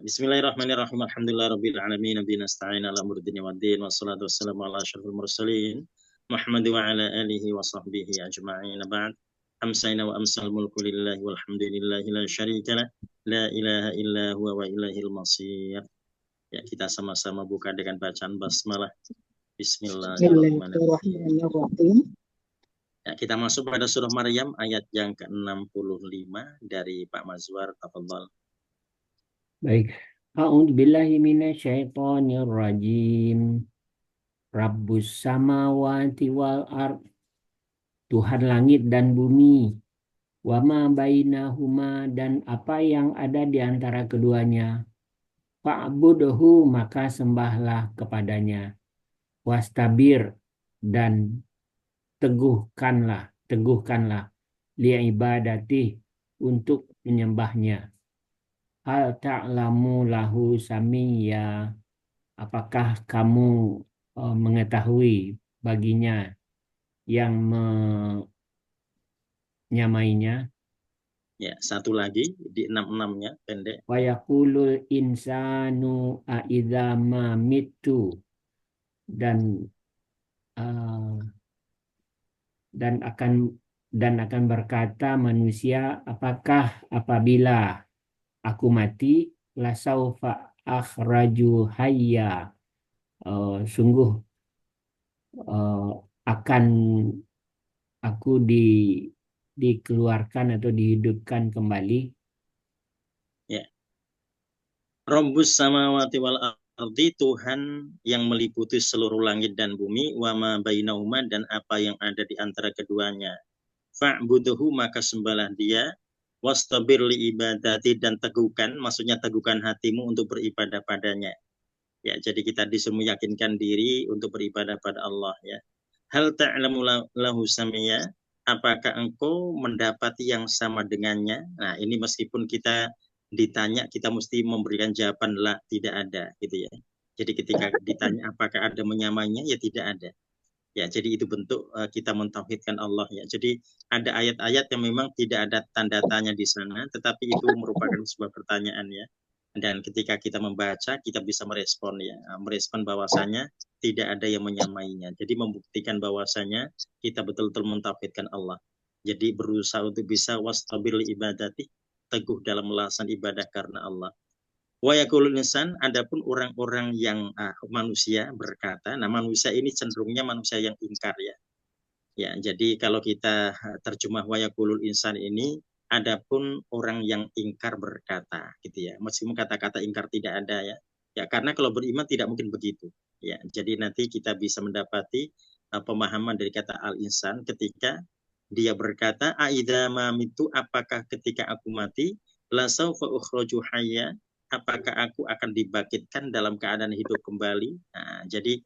Bismillahirrahmanirrahim. Alhamdulillahirabbil alamin. Nabi nasta'in ala umuri dunya waddin. Wassalatu wassalamu ala asyrofil mursalin. Muhammad wa ala alihi wa sahbihi ajma'in. Ba'd. Amsayna wa amsal mulku lillahi walhamdulillahi la syarika lah. La ilaha illa huwa wa ilaihil masir. Ya, kita sama-sama buka dengan bacaan basmalah. Bismillahirrahmanirrahim. Ya, kita masuk pada surah Maryam ayat yang ke-65 dari Pak Mazwar. Tafadhal. Baik. A'udzu billahi minasyaitonir rajim. Rabbus samawati wal ard. Tuhan langit dan bumi. Wa ma bainahuma, dan apa yang ada di antara keduanya. Fa'budhu, maka sembahlah kepadanya. Wastabir, dan teguhkanlah li'ibadati, untuk menyembahnya. Hal ta'lamu lahu samiyya, apakah kamu mengetahui baginya yang menyamainya? Ya, satu lagi di 66-nya pendek. Wa yaqulul insanu a'idza ma mitu, dan akan berkata manusia, apakah apabila aku mati, lasaufa akhraju hayya, sungguh akan aku dikeluarkan atau dihidupkan kembali. Ya. Rabbus samawati wal ardi, Tuhan yang meliputi seluruh langit dan bumi, wa ma bainahuma, dan apa yang ada di antara keduanya. Fa'budhu, maka sembahlah dia, wastabir li ibadati, dan teguhkan, maksudnya teguhkan hatimu untuk beribadah padanya. Ya, jadi kita disuruh meyakinkan diri untuk beribadah pada Allah, ya. Hal ta'lamu lahu samiyya, apakah engkau mendapati yang sama dengannya? Nah, ini meskipun kita ditanya, kita mesti memberikan jawaban la, tidak ada, gitu ya. Jadi ketika ditanya apakah ada menyamainya, ya tidak ada. Ya, jadi itu bentuk kita mentauhidkan Allah, ya. Jadi ada ayat-ayat yang memang tidak ada tanda tanya di sana, tetapi itu merupakan sebuah pertanyaan, ya. Dan ketika kita membaca, kita bisa merespon, ya, merespon bahwasanya tidak ada yang menyamainya. Jadi membuktikan bahwasanya kita betul-betul mentauhidkan Allah. Jadi berusaha untuk bisa wastabil ibadati, teguh dalam melaksanakan ibadah karena Allah. Wa yaqulul insan, adapun orang-orang yang manusia berkata, nah manusia ini cenderungnya manusia yang ingkar, ya. Ya, jadi kalau kita terjemah wa yaqulul insan ini, adapun orang yang ingkar berkata, gitu ya. Meskipun kata-kata ingkar tidak ada, ya. Ya, karena kalau beriman tidak mungkin begitu. Ya, jadi nanti kita bisa mendapati pemahaman dari kata al-insan ketika dia berkata, aidza mamitu, apakah ketika aku mati, la saufa ukhraju hayya, apakah aku akan dibangkitkan dalam keadaan hidup kembali? Nah, jadi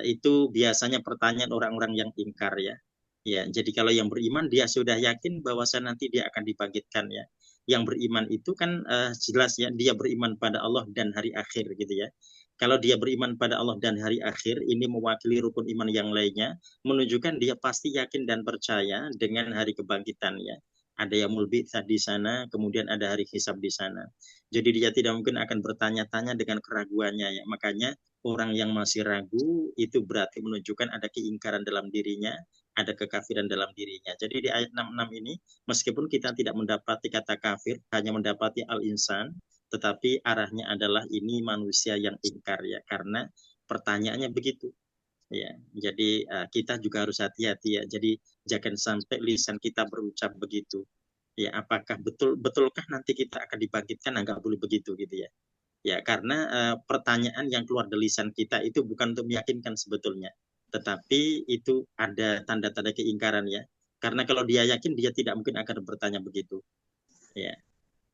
itu biasanya pertanyaan orang-orang yang ingkar, ya. Ya, jadi kalau yang beriman dia sudah yakin bahwa nanti dia akan dibangkitkan, ya. Yang beriman itu kan jelas, ya, dia beriman pada Allah dan hari akhir, gitu ya. Kalau dia beriman pada Allah dan hari akhir, ini mewakili rukun iman yang lainnya, menunjukkan dia pasti yakin dan percaya dengan hari kebangkitan, ya. Ada yang mulbitsa di sana, kemudian ada hari hisab di sana. Jadi dia tidak mungkin akan bertanya-tanya dengan keraguannya, ya. Makanya orang yang masih ragu itu berarti menunjukkan ada keingkaran dalam dirinya, ada kekafiran dalam dirinya. Jadi di ayat 66 ini, meskipun kita tidak mendapati kata kafir, hanya mendapati al-insan, tetapi arahnya adalah ini manusia yang ingkar, ya, karena pertanyaannya begitu, ya. Jadi kita juga harus hati-hati, ya. Jadi jangan sampai lisan kita berucap begitu, ya. Apakah betulkah nanti kita akan dibangkitkan? Nggak boleh begitu, gitu ya. Ya, karena pertanyaan yang keluar dari lisan kita itu bukan untuk meyakinkan sebetulnya, tetapi itu ada tanda-tanda keingkaran, ya. Karena kalau dia yakin, dia tidak mungkin akan bertanya begitu, ya.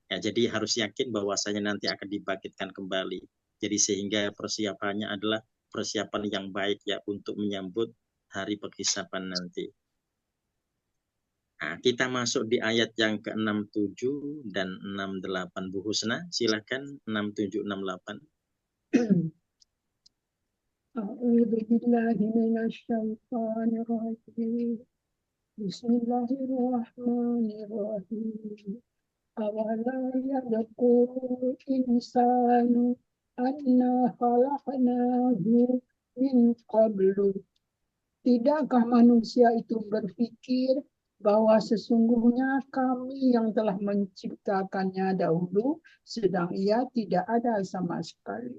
Ya, jadi harus yakin bahwasanya nanti akan dibangkitkan kembali. Jadi sehingga persiapannya adalah persiapan yang baik, ya, untuk menyambut hari penghisaban nanti. Nah, kita masuk di ayat yang ke-67 dan 68. Bu Husna, silakan 67 68. A'udzu billahi minasyaitonir rajim. Bismillahirrahmanirrahim. awala yadhkuru insanu anna khalaqnahu min qablu. Tidakkah manusia itu berpikir bahwa sesungguhnya kami yang telah menciptakannya dahulu, sedang ia tidak ada sama sekali.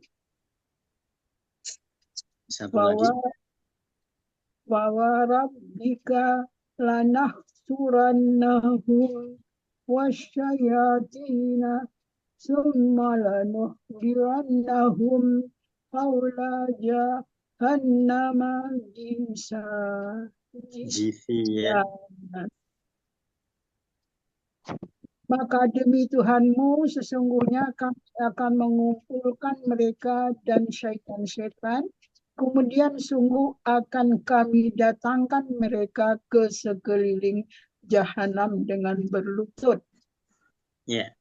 Satu Bahwa lagi. rabbika lanahsurannahum wasyayatina summa lanuhdirannahum haula jahannama jisa. Jithia. Maka demi Tuhanmu sesungguhnya kami akan mengumpulkan mereka dan syaitan-syaitan, kemudian sungguh akan kami datangkan mereka ke sekeliling jahanam dengan berlutut. Ya.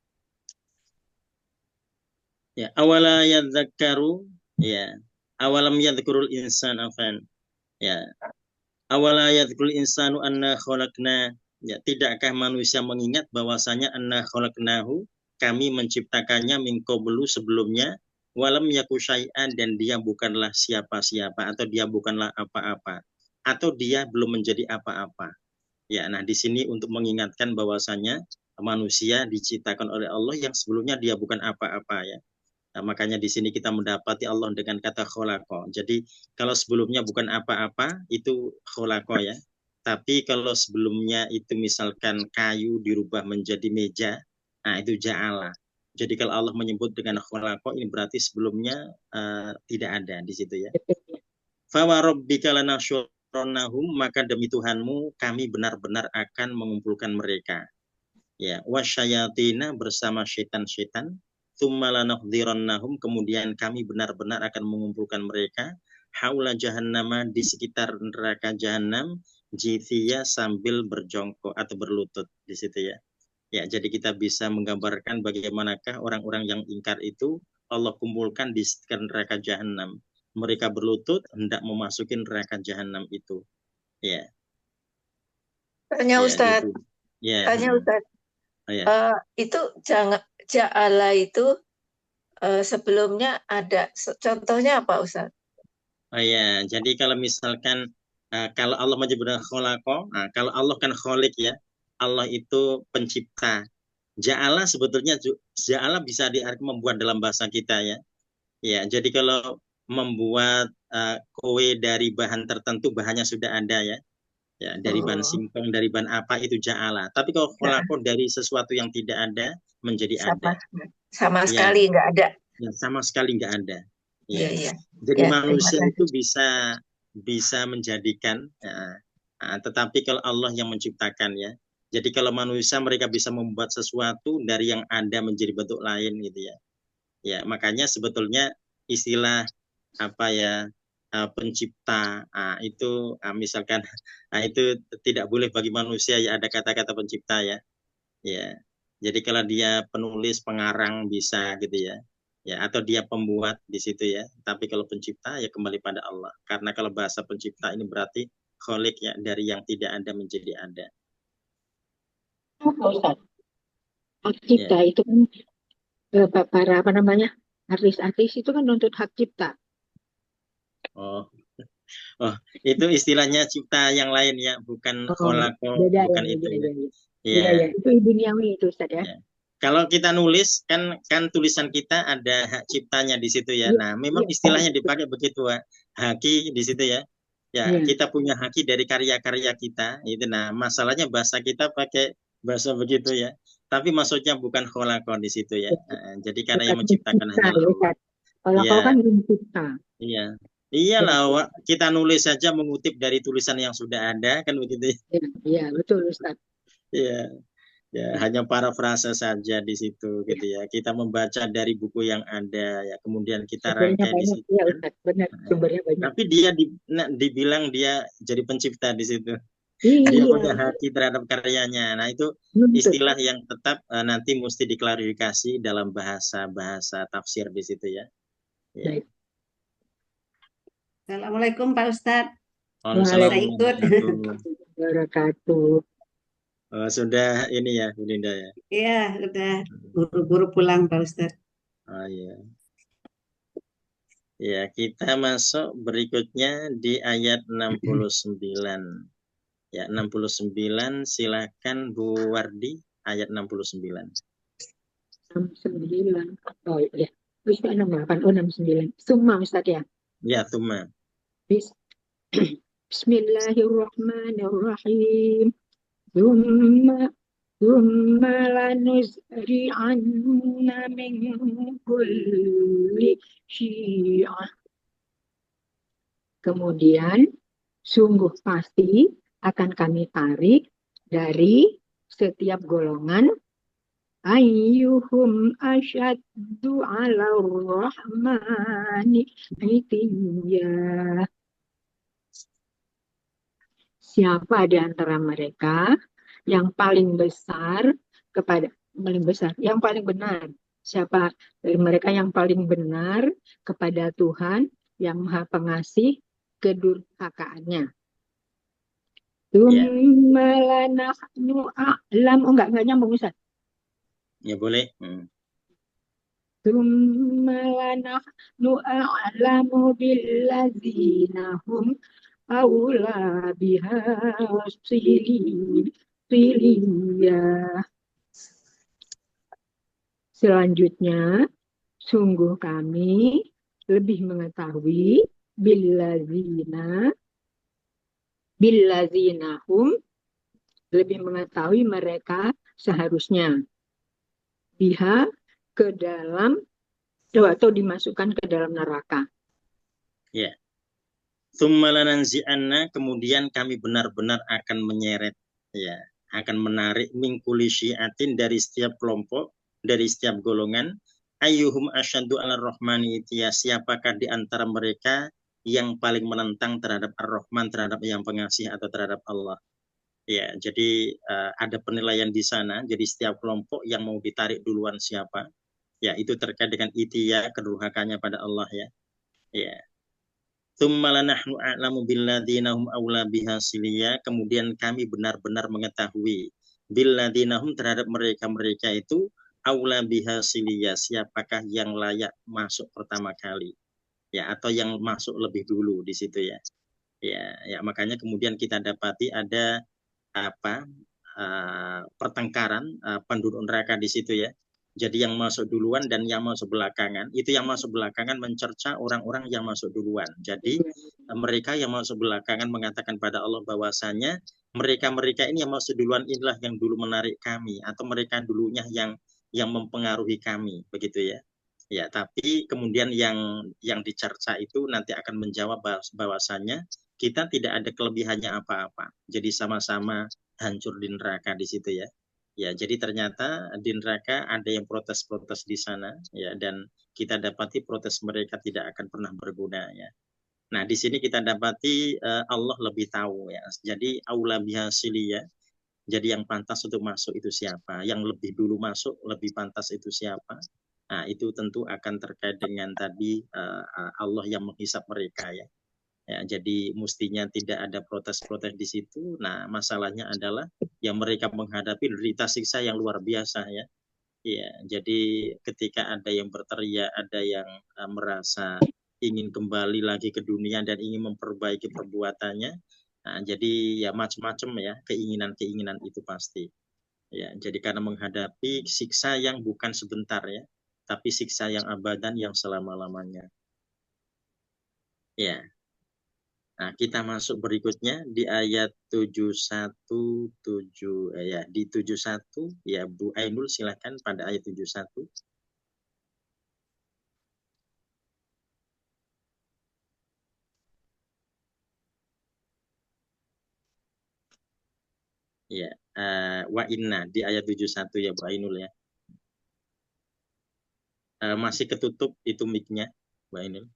Ya, awala yadzakkaru, ya. Awalam yadhkurul insan afan. Ya. Awala yadhkurul insanu anna khalaqna. Ya, tidakkah manusia mengingat bahwasanya anna khalaqnahu, kami menciptakannya min qablu sebelumnya, walam yaku syai'an, dan dia bukanlah siapa-siapa atau dia bukanlah apa-apa atau dia belum menjadi apa-apa. Ya, nah di sini untuk mengingatkan bahwasanya manusia diciptakan oleh Allah yang sebelumnya dia bukan apa-apa ya. Nah, makanya di sini kita mendapati Allah dengan kata kholaqa. Jadi kalau sebelumnya bukan apa-apa itu kholaqa ya. Tapi kalau sebelumnya itu misalkan kayu dirubah menjadi meja, nah itu ja'ala. Jadi kalau Allah menyebut dengan kholaqa ini berarti sebelumnya tidak ada di situ ya. Fa wa rabbika lanasyurannahum, maka demi Tuhanmu kami benar-benar akan mengumpulkan mereka. Ya, wasyayatina bersama syaitan-syaitan, tsumma lanuhdzirannahum, kemudian kami benar-benar akan mengumpulkan mereka haula jahannama, di sekitar neraka jahanam, jithiya, sambil berjongkok atau berlutut di situ ya. Ya, jadi kita bisa menggambarkan bagaimanakah orang-orang yang ingkar itu Allah kumpulkan di sekitar neraka jahanam. Mereka berlutut hendak memasuki neraka jahanam itu. Ya. Tanya Ya, Ustadz, gitu. Ya. tanya Ustadz, Ya. itu jangan ja'ala itu sebelumnya ada contohnya apa Ustadz? Oh ya, jadi kalau misalkan kalau Allah menyebutkan kholaqa, kalau Allah kan kholik ya, Allah itu pencipta. Ja'ala sebetulnya ja'ala bisa diartikan membuat dalam bahasa kita ya. Ya, jadi kalau membuat kue dari bahan tertentu, bahannya sudah ada ya. Ya, dari bahan singkong, dari bahan apa itu ja'ala. Tapi kalau kholaqa dari sesuatu yang tidak ada menjadi ada. Sama Ya, sekali nggak ada. ya, sama sekali nggak ada. Iya, Ya. iya. Jadi Ya, manusia itu bisa menjadikan, tetapi kalau Allah yang menciptakan ya. Jadi kalau manusia mereka bisa membuat sesuatu dari yang ada menjadi bentuk lain gitu ya. Ya, makanya sebetulnya istilah apa ya pencipta itu misalkan itu tidak boleh bagi manusia ya, ada kata-kata pencipta ya. Ya. Jadi kalau dia penulis, pengarang bisa gitu ya. Ya, atau dia pembuat di situ ya. Tapi kalau pencipta ya kembali pada Allah. Karena kalau bahasa pencipta ini berarti kholik ya, dari yang tidak ada menjadi ada. Ustaz, hak cipta itu kan para artis-artis itu kan nuntut hak cipta. Oh, itu istilahnya cipta yang lain ya, bukan kholako, bukan ya, itu ya. Iya, itu duniawi itu Ustaz ya. Kalau kita nulis kan tulisan kita ada hak ciptanya di situ ya. Nah, memang istilahnya dipakai begitu haki di situ ya. Ya, kita punya haki dari karya-karya kita itu. Nah, masalahnya bahasa kita pakai bahasa begitu ya. Tapi maksudnya bukan kholako di situ ya. Jadi karena yang menciptakan hanya Allah. Kholako kan mencipta. Iya. Iyalah, kita nulis saja mengutip dari tulisan yang sudah ada kan begitu. Iya, betul Ustaz. Iya. Ya, hanya parafrase saja di situ gitu ya. Kita membaca dari buku yang ada ya, kemudian kita rangkai di situ. Ya, Ustaz, benar, sumbernya banyak. Tapi dia dibilang dia jadi pencipta di situ. Iya. Dia punya hati terhadap karyanya. Nah, itu istilah yang tetap nanti mesti diklarifikasi dalam bahasa tafsir di situ ya. Ya. Assalamualaikum Pak Ustadz. Waalaikumsalam ikut. Wabarakatuh. Oh, sudah ini ya, Bu Linda ya. Iya, udah buru-buru pulang Pak Ustadz. Oh iya. Ya, kita masuk berikutnya di ayat 69. Ya, 69 silakan Bu Wardi, ayat 69. 69. Oh iya. Terus 68. Oh 69. Summa Ustaz ya. Ya, Tuma. Bis- Bismillahirrahmanirrahim. Summa lanuzri'anna min kulli syi'ah. Kemudian sungguh pasti akan kami tarik dari setiap golongan ayyuhum asyaddu 'ala rahmani itiyya. Siapa di antara mereka yang paling besar yang paling benar? Siapa dari mereka yang paling benar kepada Tuhan yang Maha Pengasih kedurhakaannya? Tsumma lanahnu a'lam. Oh enggak nyambung Ustaz. Ya boleh. Tsumma lanahnu a'lamu billazina hum aula biha siliya. Selanjutnya, sungguh kami lebih mengetahui billazina hum, lebih mengetahui mereka seharusnya biha ke dalam atau dimasukkan ke dalam neraka. Ya. Tsumma lananzi'anna, kemudian kami benar-benar akan menyeret, ya, akan menarik min kulli syi'atin, dari setiap kelompok, dari setiap golongan, ayyuhum asyaddu 'ala rahmani itiyya, siapakah di antara mereka yang paling menentang terhadap Ar-Rahman, terhadap Yang Pengasih atau terhadap Allah. Ya, jadi ada penilaian di sana. Jadi setiap kelompok yang mau ditarik duluan siapa, ya itu terkait dengan itiyya, kedurhakannya pada Allah ya. Ya. Tsumma lanahnu a'lamu billadzina hum aula biha siliya, kemudian kami benar-benar mengetahui billadzina hum, terhadap mereka-mereka itu aula biha siliya, siapakah yang layak masuk pertama kali. Ya, atau yang masuk lebih dulu di situ ya. Ya, makanya kemudian kita dapati ada pertengkaran penduduk neraka di situ ya. Jadi yang masuk duluan dan yang masuk belakangan, itu yang masuk belakangan mencerca orang-orang yang masuk duluan. Jadi mereka yang masuk belakangan mengatakan pada Allah bahwasanya mereka-mereka ini yang masuk duluan inilah yang dulu menarik kami, atau mereka dulunya yang mempengaruhi kami, begitu ya. Ya, tapi kemudian yang dicerca itu nanti akan menjawab bahwasanya kita tidak ada kelebihannya apa-apa. Jadi sama-sama hancur di neraka di situ ya. Ya, jadi ternyata di neraka ada yang protes-protes di sana ya, dan kita dapati protes mereka tidak akan pernah berguna ya. Nah, di sini kita dapati Allah lebih tahu ya. Jadi aula biha siliyah. Jadi yang pantas untuk masuk itu siapa? Yang lebih dulu masuk lebih pantas itu siapa? Nah, itu tentu akan terkait dengan tadi Allah yang menghisap mereka ya. Ya, jadi mestinya tidak ada protes-protes di situ. Nah, masalahnya adalah yang mereka menghadapi derita siksa yang luar biasa ya. Ya, jadi ketika ada yang berteriak, ada yang merasa ingin kembali lagi ke dunia dan ingin memperbaiki perbuatannya. Nah, jadi ya macam-macam ya keinginan-keinginan itu pasti. Ya, jadi karena menghadapi siksa yang bukan sebentar ya, tapi siksa yang abadan, yang selama-lamanya. Ya. Nah, kita masuk berikutnya di ayat 717 ya, di 71 ya, Bu Ainul silakan pada ayat 71. Ya, wa inna di ayat 71 ya Bu Ainul ya. Masih ketutup itu mic-nya Bu Ainul.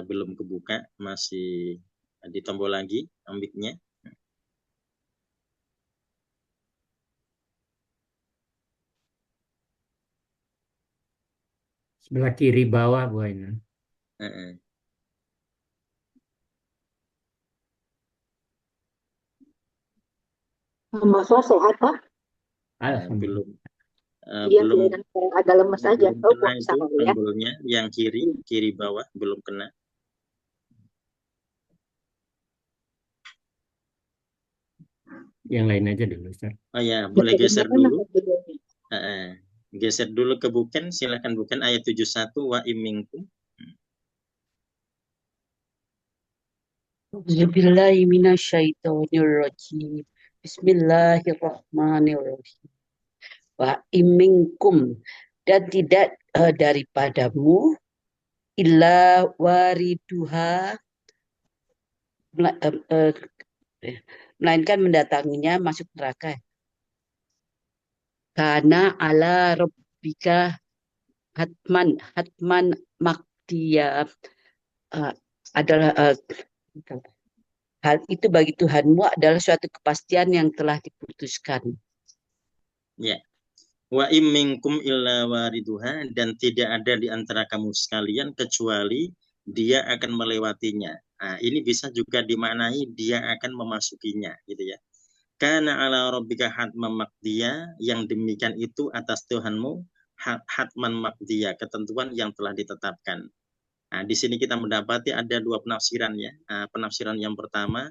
Belum kebuka, masih ditombol lagi mic-nya. Sebelah kiri bawah Bu Ainun. Heeh. Mas Wah sehat Pak? Alhamdulillah. Belum Iya belum kelihatan kayak agak lemes aja. belum Oh kena puasa itu kali ya. anggulnya yang kiri bawah belum kena. Yang lain aja dulu, Ustaz. Oh ya, boleh geser Bagaimana dulu. videonya? Geser dulu ke Buken, silakan Buken ayat 71 wa imminkum. Auzubillahi minasyaitonirrajim. Bismillahirrahmanirrahim. Wa iminkum, dan tidak daripadamu illa wariduha, melainkan mendatanginya masuk neraka. Karena ala rabbika hatman maktiya, adalah hal itu bagi Tuhanmu adalah suatu kepastian yang telah diputuskan. Ya. Wa imminkum illa wariduha, dan tidak ada di antara kamu sekalian kecuali dia akan melewatinya. Nah, ini bisa juga dimaknai dia akan memasukinya, gitu ya. Karena ala rabbika hatman maqdiya, yang demikian itu atas Tuhanmu hatman maqdiya, ketentuan yang telah ditetapkan. Nah, di sini kita mendapati ada dua penafsiran ya. Nah, penafsiran yang pertama,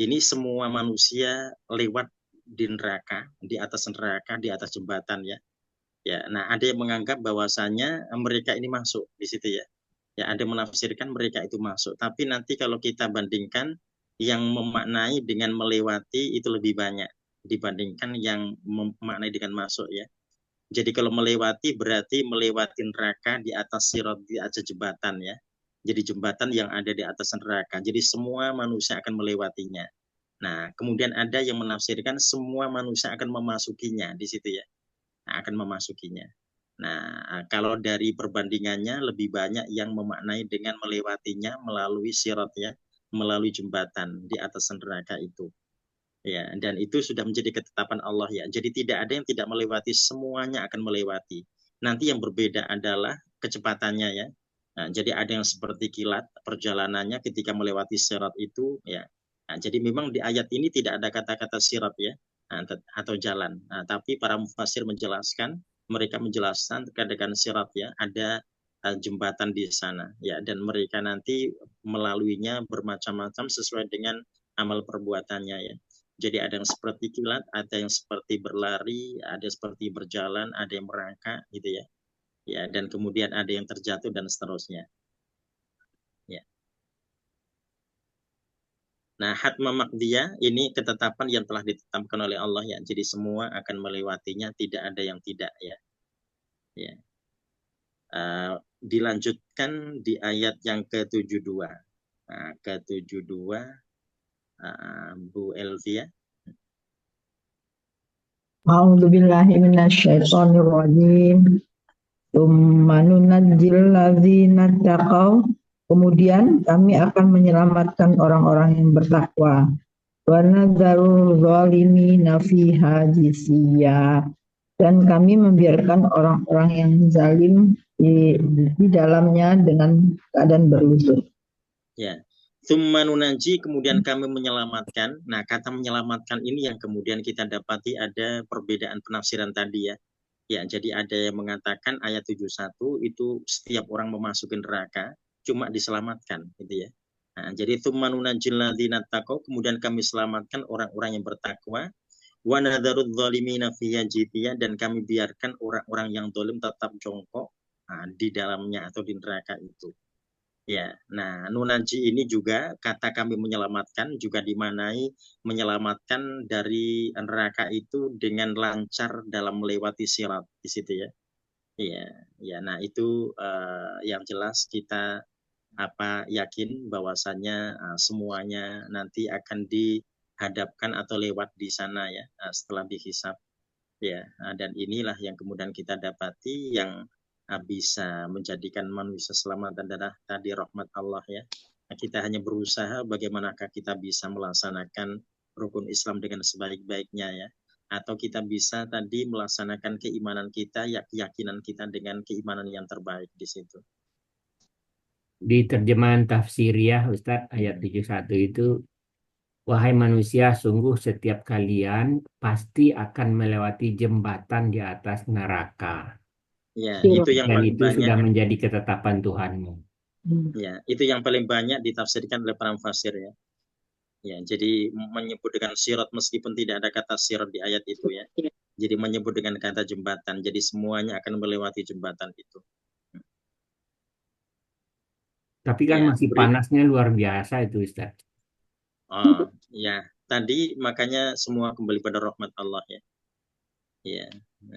ini semua manusia lewat di neraka, di atas neraka, di atas jembatan ya. Ya, nah ada yang menganggap bahwasanya mereka ini masuk di situ ya. Ya, ada yang menafsirkan mereka itu masuk. Tapi nanti kalau kita bandingkan, yang memaknai dengan melewati itu lebih banyak dibandingkan yang memaknai dengan masuk ya. Jadi kalau melewati berarti melewati neraka di atas sirat, di atas jembatan ya. Jadi jembatan yang ada di atas neraka. Jadi semua manusia akan melewatinya. Nah, kemudian ada yang menafsirkan semua manusia akan memasukinya di situ ya. Nah, akan memasukinya. Nah, kalau dari perbandingannya lebih banyak yang memaknai dengan melewatinya melalui sirat ya, melalui jembatan di atas neraka itu. Ya, dan itu sudah menjadi ketetapan Allah ya. Jadi tidak ada yang tidak melewati, semuanya akan melewati. Nanti yang berbeda adalah kecepatannya ya. Nah, jadi ada yang seperti kilat perjalanannya ketika melewati sirat itu ya. Nah, jadi memang di ayat ini tidak ada kata-kata sirat ya, atau jalan. Nah, tapi para mufassir menjelaskan, mereka menjelaskan terkait dengan sirat ya, ada jembatan di sana ya, dan mereka nanti melaluinya bermacam-macam sesuai dengan amal perbuatannya ya. Jadi ada yang seperti kilat, ada yang seperti berlari, ada yang seperti berjalan, ada yang merangkak gitu ya. Ya, dan kemudian ada yang terjatuh dan seterusnya. Ya. Nah, hatma maqdiyah ini ketetapan yang telah ditetapkan oleh Allah ya. Jadi semua akan melewatinya, tidak ada yang tidak ya. Ya. Dilanjutkan di ayat yang ke-72. Nah, ke-72 Bu Elvia. A'udzu billahi minasyaitonir rajim. Tsumma nunajjil ladzina taqaw. Kemudian kami akan menyelamatkan orang-orang yang bertakwa. Wa nadzarul zalimina fiha jisiyya. Dan kami membiarkan orang-orang yang zalim di dalamnya dengan keadaan berlutut. Ya. Tsumma nunaji, kemudian kami menyelamatkan. Nah, kata menyelamatkan ini yang kemudian kita dapati ada perbedaan penafsiran tadi ya. Ya, jadi ada yang mengatakan ayat 71 itu setiap orang memasuki neraka cuma diselamatkan gitu ya. Nah, jadi tsumma nunajjil ladzina taqaw, kemudian kami selamatkan orang-orang yang bertakwa. Wa nadharudz zalimina fiha jithiya, dan kami biarkan orang-orang yang zalim tetap jongkok di dalamnya atau di neraka itu. Ya, nah nunaji ini juga kata kami menyelamatkan juga dimanai menyelamatkan dari neraka itu dengan lancar dalam melewati sirat di situ ya. Iya, ya. Nah itu yang jelas kita yakin bahwasannya semuanya nanti akan dihadapkan atau lewat di sana ya setelah dihisab. Ya, dan inilah yang kemudian kita dapati yang bisa menjadikan manusia selamat adalah tadi rahmat Allah ya. Nah, kita hanya berusaha bagaimanakah kita bisa melaksanakan rukun Islam dengan sebaik-baiknya ya. atau kita bisa tadi melaksanakan keimanan kita, keyakinan kita dengan keimanan yang terbaik di situ. Di terjemahan tafsiriyah Ustadz ayat 71 itu, wahai manusia, sungguh setiap kalian pasti akan melewati jembatan di atas neraka. Ya, itu yang Dan paling itu sudah banyak. menjadi ketetapan Tuhanmu. Ya, itu yang paling banyak ditafsirkan oleh para mufassir ya. Ya, jadi menyebut dengan sirat meskipun tidak ada kata sirat di ayat itu ya. Jadi menyebut dengan kata jembatan. Jadi semuanya akan melewati jembatan itu. Tapi kan Ya, masih panasnya luar biasa itu Ustaz. Oh, ya. Tadi makanya semua kembali pada rahmat Allah ya. Ya,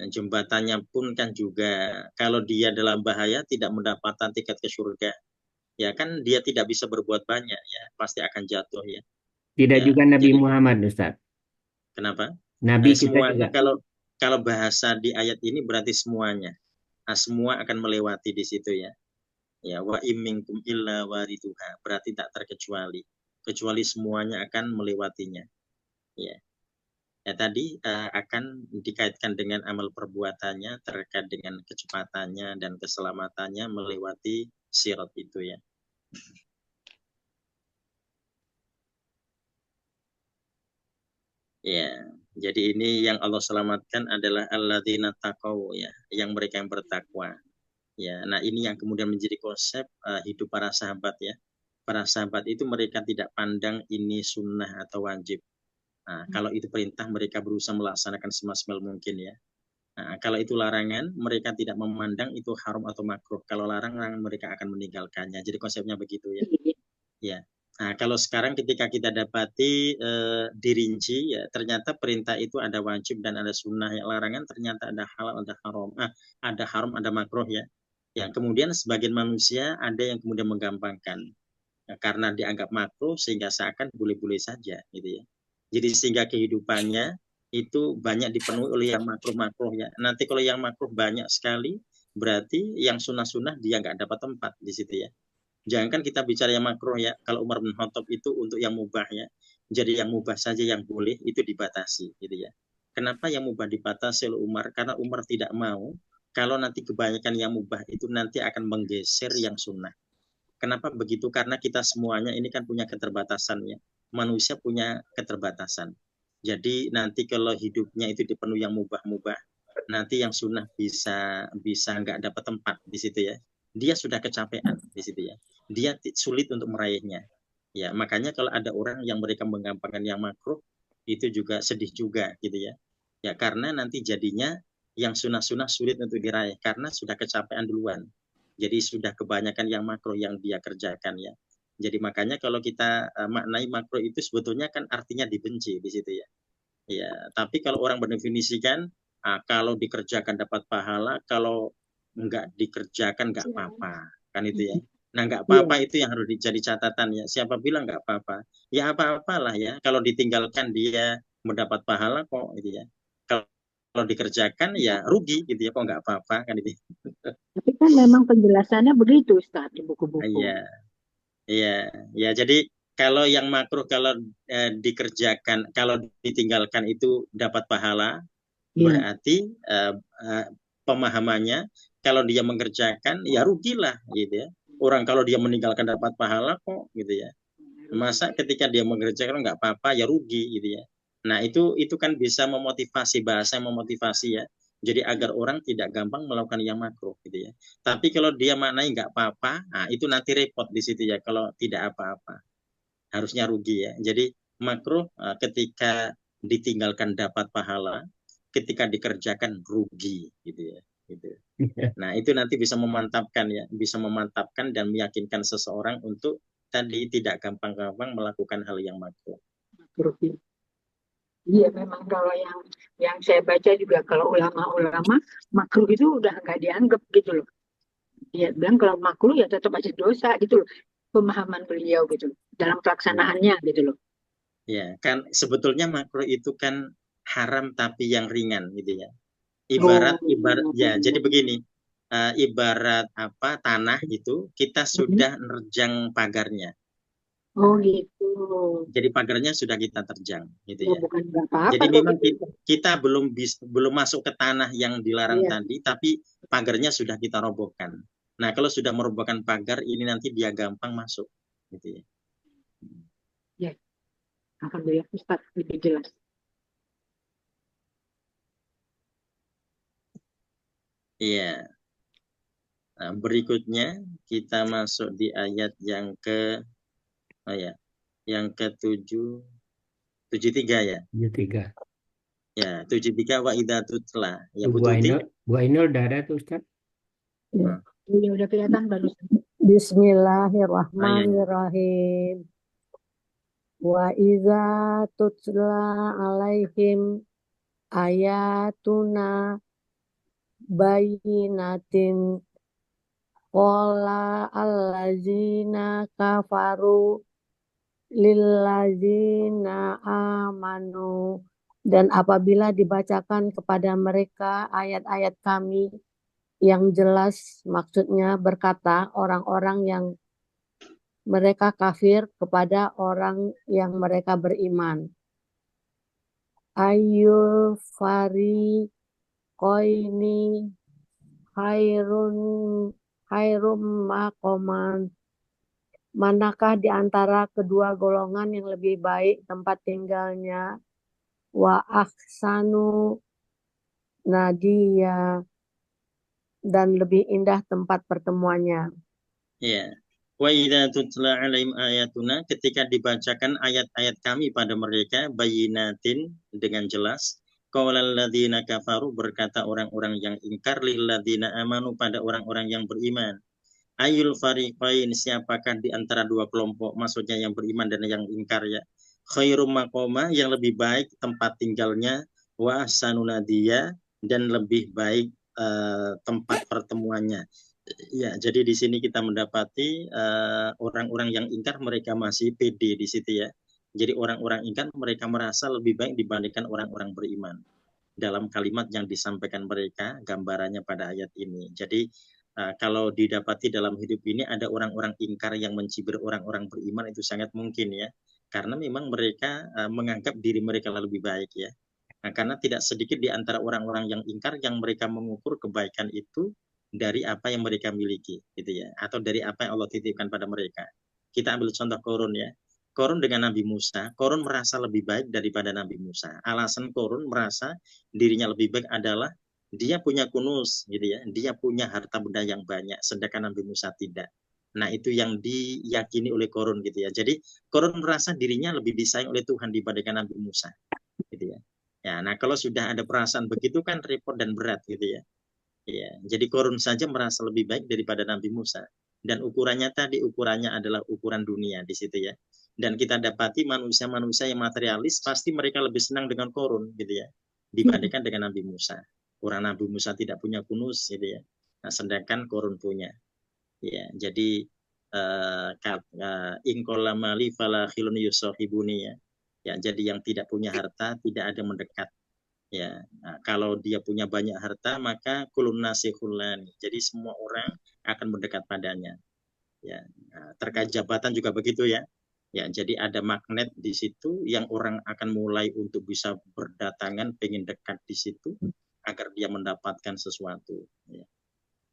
jembatannya pun kan juga kalau dia dalam bahaya tidak mendapatkan tiket ke surga. Ya kan dia tidak bisa berbuat banyak ya, pasti akan jatuh ya. Tidak Ya, juga Nabi jadi Muhammad Ustaz. kenapa? Nabi kita Semuanya juga. kalau bahasa di ayat ini berarti semuanya. Nah, semua akan melewati di situ ya. Ya, wa imminkum illa wariduha, berarti tak terkecuali. Kecuali semuanya akan melewatinya. Ya. Ya tadi akan dikaitkan dengan amal perbuatannya terkait dengan kecepatannya dan keselamatannya melewati sirat itu ya. Ya, jadi ini yang Allah selamatkan adalah alladzina taqaw ya, yang mereka yang bertakwa. Ya, nah ini yang kemudian menjadi konsep hidup para sahabat ya. Para sahabat itu mereka tidak pandang ini sunnah atau wajib. Nah, kalau itu perintah mereka berusaha melaksanakan semaksimal mungkin ya. Nah, kalau itu larangan mereka tidak memandang itu haram atau makruh. Kalau larangan mereka akan meninggalkannya. Jadi konsepnya begitu ya. Ya. Nah, kalau sekarang ketika kita dapati dirinci ya, ternyata perintah itu ada wajib dan ada sunnah ya. Larangan ternyata ada halal, ada haram. Ada haram, ada makruh ya. Ya, kemudian sebagian manusia ada yang kemudian menggampangkan. Ya, karena dianggap makruh sehingga seakan boleh-boleh saja gitu ya. Jadi sehingga kehidupannya itu banyak dipenuhi oleh yang makruh-makruh ya. Nanti kalau yang makruh banyak sekali, berarti yang sunnah-sunnah dia nggak dapat tempat di situ ya. Jangan kan kita bicara yang makruh ya. Kalau Umar bin Khattab itu untuk yang mubah ya. Jadi yang mubah saja yang boleh itu dibatasi gitu ya. Kenapa yang mubah dibatasi oleh Umar? Karena Umar tidak mau kalau nanti kebanyakan yang mubah itu nanti akan menggeser yang sunnah. Kenapa begitu? Karena kita semuanya ini kan punya keterbatasan ya. Manusia punya keterbatasan. Jadi nanti kalau hidupnya itu dipenuhi yang mubah-mubah, nanti yang sunnah bisa nggak dapat tempat di situ ya. Dia sudah kecapean di situ ya. Dia sulit untuk meraihnya. Ya, makanya kalau ada orang yang mereka menggampangkan yang makruh, itu juga sedih juga gitu ya. Ya, karena nanti jadinya yang sunnah-sunnah sulit untuk diraih karena sudah kecapean duluan. Jadi sudah kebanyakan yang makruh yang dia kerjakan ya. Jadi makanya kalau kita maknai makruh itu sebetulnya kan artinya dibenci di situ ya. Ya, tapi kalau orang mendefinisikan kalau dikerjakan dapat pahala, kalau enggak dikerjakan enggak apa-apa, kan itu ya. Nah, enggak apa-apa itu yang harus jadi catatan ya. Siapa bilang enggak apa-apa? Ya apa-apalah ya. Kalau ditinggalkan dia mendapat pahala kok gitu ya. Kalau dikerjakan ya rugi gitu ya, kok enggak apa-apa kan itu. Tapi kan memang penjelasannya begitu Ustaz di buku-buku. Iya. Iya, ya jadi kalau yang makruh kalau dikerjakan, kalau ditinggalkan itu dapat pahala, berarti pemahamannya kalau dia mengerjakan ya rugilah gitu ya. Orang kalau dia meninggalkan dapat pahala kok gitu ya. Masa ketika dia mengerjakan nggak apa-apa ya rugi gitu ya. Nah itu kan bisa memotivasi, bahasa memotivasi ya. Jadi agar orang tidak gampang melakukan yang makruh gitu ya. Tapi kalau dia maknai nggak apa-apa, nah itu nanti repot di situ ya. Kalau tidak apa-apa, harusnya rugi ya. Jadi makruh ketika ditinggalkan dapat pahala, ketika dikerjakan rugi gitu ya. Gitu. Nah itu nanti bisa memantapkan ya, bisa memantapkan dan meyakinkan seseorang untuk tadi tidak gampang-gampang melakukan hal yang makruh. Iya, memang kalau yang saya baca juga kalau ulama-ulama makruh itu udah nggak dianggap gitu loh. Dia bilang kalau makruh ya tetap aja dosa gitu loh. Pemahaman beliau gitu dalam pelaksanaannya gitu loh. Ya, kan sebetulnya makruh itu kan haram tapi yang ringan gitu ya. Ibarat ya, jadi begini. Ibarat tanah itu kita sudah nerjang pagarnya. Oh gitu. Jadi pagarnya sudah kita terjang, gitu Ya ya. bukan apa-apa Jadi kok memang gitu. kita belum masuk ke tanah yang dilarang Iya. tadi, tapi pagarnya sudah kita robohkan. Nah, kalau sudah merobohkan pagar, ini nanti dia gampang masuk, gitu ya. Ya. Alhamdulillah Ustaz lebih jelas. Iya. Nah, berikutnya kita masuk di ayat yang ke-73 ya. 73. Ya, 73 wa idza tutla. Ya, Bu Bu Tuti. Ainul udah ada tuh Ustaz? Nah, Ya udah kelihatan barusan. Bismillahirrahmanirrahim. Wa iza tutla alaihim ayatuna bayinatin qala allazina kafaru lillazina amanu, dan apabila dibacakan kepada mereka ayat-ayat kami yang jelas, maksudnya berkata orang-orang yang mereka kafir kepada orang yang mereka beriman. Ayyul fariqaini khairum maqaman, manakah di antara kedua golongan yang lebih baik tempat tinggalnya, wa ahsanu nadiya, dan lebih indah tempat pertemuannya. ya. Wa idza tutla alaihim ayatuna, ketika dibacakan ayat-ayat kami pada mereka bayinatin dengan jelas, qaulal ladzina kafaru, berkata orang-orang yang ingkar, lil ladzina amanu, pada orang-orang yang beriman. Ayul fariqain, siapakah di antara dua kelompok, maksudnya yang beriman dan yang ingkar ya. Khairum maqama, yang lebih baik tempat tinggalnya, wa ahsanu nadiya, dan lebih baik tempat pertemuannya. Ya, jadi di sini kita mendapati orang-orang yang ingkar mereka masih pede di situ ya. Jadi orang-orang ingkar mereka merasa lebih baik dibandingkan orang-orang beriman. Dalam kalimat yang disampaikan mereka, gambarannya pada ayat ini. Jadi kalau didapati dalam hidup ini ada orang-orang ingkar yang mencibir orang-orang beriman, itu sangat mungkin ya. Karena memang mereka menganggap diri mereka lebih baik ya. Nah, karena tidak sedikit di antara orang-orang yang ingkar yang mereka mengukur kebaikan itu dari apa yang mereka miliki, gitu ya, atau dari apa yang Allah titipkan pada mereka. Kita ambil contoh Korun ya. Korun dengan Nabi Musa, Korun merasa lebih baik daripada Nabi Musa. Alasan Korun merasa dirinya lebih baik adalah dia punya kunus, gitu ya, dia punya harta benda yang banyak, sedangkan Nabi Musa tidak. Nah, itu yang diyakini oleh Korun, gitu ya. Jadi Korun merasa dirinya lebih disayang oleh Tuhan dibandingkan Nabi Musa, gitu ya. Ya, nah kalau sudah ada perasaan begitu kan repot dan berat, gitu ya. Ya, jadi Korun saja merasa lebih baik daripada Nabi Musa. Dan ukurannya tadi, ukurannya adalah ukuran dunia di situ ya. Dan kita dapati manusia-manusia yang materialis pasti mereka lebih senang dengan Korun, gitu ya, dibandingkan dengan Nabi Musa. Orang Nabi Musa tidak punya kunus, gitu ya. Nah, sedangkan Korun punya. Ya, jadi ingkolamali fala khilun yusohibuni ya. Ya, jadi yang tidak punya harta tidak ada mendekat. Ya, nah, kalau dia punya banyak harta maka kulun nasihulani. Jadi semua orang akan mendekat padanya. Ya, nah, terkait jabatan juga begitu ya. Ya, jadi ada magnet di situ yang orang akan mulai untuk bisa berdatangan, pengen dekat di situ agar dia mendapatkan sesuatu. Ya.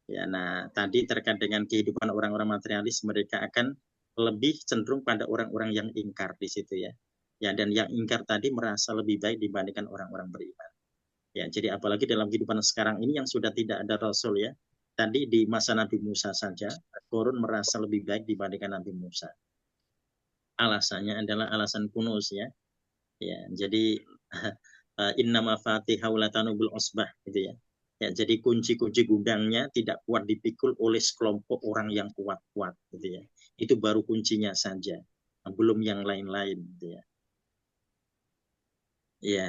Ya, nah tadi terkait dengan kehidupan orang-orang materialis, mereka akan lebih cenderung pada orang-orang yang ingkar di situ ya. Ya, dan yang ingkar tadi merasa lebih baik dibandingkan orang-orang beriman. Ya, jadi apalagi dalam kehidupan sekarang ini yang sudah tidak ada Rasul ya. Tadi di masa Nabi Musa saja, Korun merasa lebih baik dibandingkan Nabi Musa. Alasannya adalah alasan kunus ya. Ya, jadi innama fatihau latanubul osbah gitu ya. Ya, jadi kunci-kunci gudangnya tidak kuat dipikul oleh sekelompok orang yang kuat-kuat gitu ya. Itu baru kuncinya saja, belum yang lain-lain gitu ya. Ya.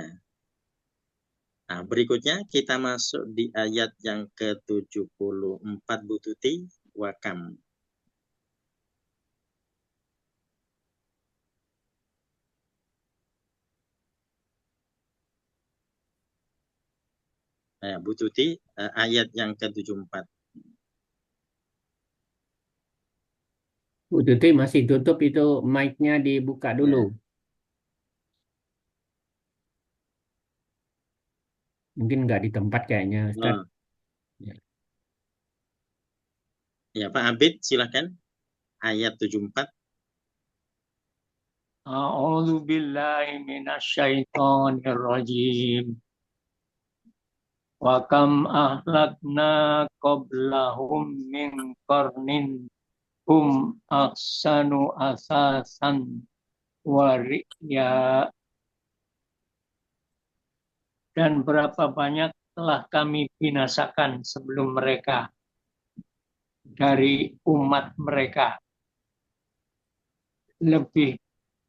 Nah, berikutnya kita masuk di ayat yang ke-74 Bu Tuti, wakam. Nah, Bu Tuti, ayat yang ke-74. Bu Tuti masih tutup itu mic-nya dibuka dulu. Ya. Mungkin nggak di tempat kayaknya, Ustaz. Oh, Ya. ya Pak Abid silakan ayat 74. A'udzu billahi minasyaitonir rajim. Wa kam ahlakna qablahum min qarnin hum ahsanu asasan wa ri'ya. Dan berapa banyak telah kami binasakan sebelum mereka dari umat mereka, lebih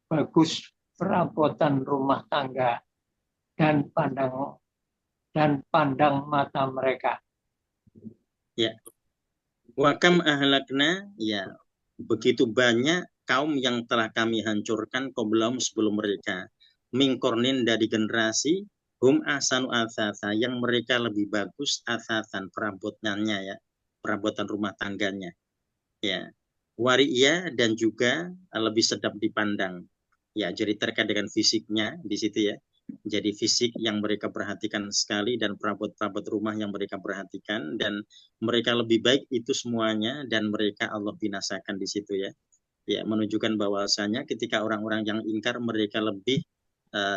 bagus perabotan rumah tangga dan pandang mata mereka. Ya. Wa kam ahlakna, ya, begitu banyak kaum yang telah kami hancurkan qablahum sebelum mereka. Mingkornin dari generasi hum ahsanu asasa, yang mereka lebih bagus asasan perabotannya, ya, perabotan rumah tangganya. Ya. Wari'ya, dan juga lebih sedap dipandang. Ya, jadi terkait dengan fisiknya di situ, ya. Jadi fisik yang mereka perhatikan sekali dan perabot-perabot rumah yang mereka perhatikan, dan mereka lebih baik itu semuanya, dan mereka Allah binasakan di situ, ya. Ya, menunjukkan bahwasanya ketika orang-orang yang ingkar mereka lebih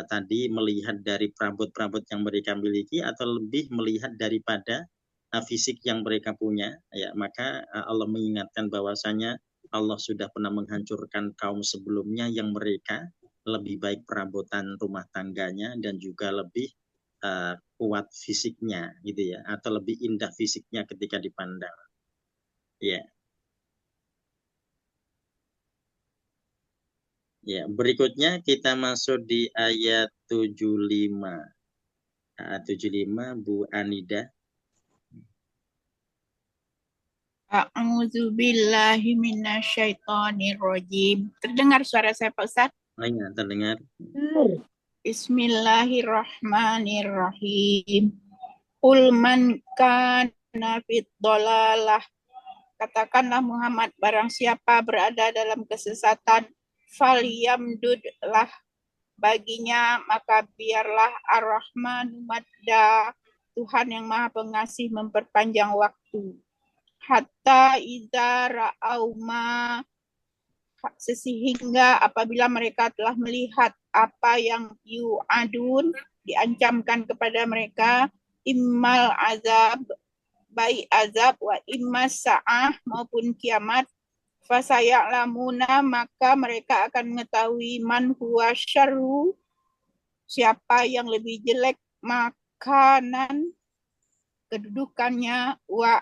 tadi melihat dari perabot-perabot yang mereka miliki atau lebih melihat daripada fisik yang mereka punya, ya, maka Allah mengingatkan bahwasanya Allah sudah pernah menghancurkan kaum sebelumnya yang mereka lebih baik perabotan rumah tangganya dan juga lebih kuat fisiknya, gitu ya, atau lebih indah fisiknya ketika dipandang. Ya. Ya, berikutnya kita masuk di ayat 75. 75 Bu Anida. A'udzu billahi minasyaitonir rajim. Terdengar suara saya Pak Ustaz? Oh ya, terdengar. Bismillahirrahmanirrahim. Qul man kana fid dhalalah. Katakanlah Muhammad, barang siapa berada dalam kesesatan, falyamdudlah baginya, maka biarlah Ar-Rahmanu madda, Tuhan yang Maha Pengasih memperpanjang waktu. Hatta idza ra'auma, sehingga apabila mereka telah melihat apa yang yu'adun, diancamkan kepada mereka, immal azab, baik azab, wa immas sa'ah, maupun kiamat, fasaya'lamuna, maka mereka akan mengetahui man huwa syarru, siapa yang lebih jelek makanan kedudukannya, wa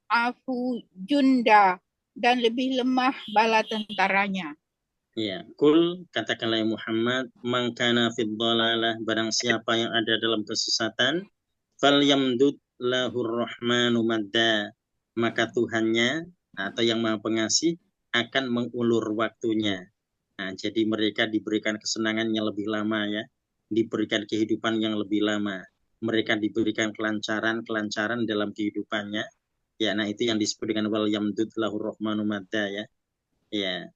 afu junda, dan lebih lemah bala tentaranya. Ya, kul, katakanlah ya Muhammad, man kana fid dhalalah, barang siapa yang ada dalam kesesatan, falyamdud lahur rahmanu madda, maka Tuhannya atau yang Maha Pengasih akan mengulur waktunya. Nah, jadi mereka diberikan kesenangan yang lebih lama, ya, diberikan kehidupan yang lebih lama, mereka diberikan kelancaran dalam kehidupannya. Ya, nah itu yang disebut dengan wal yamdud lahur rahmanu madda, ya. Ya.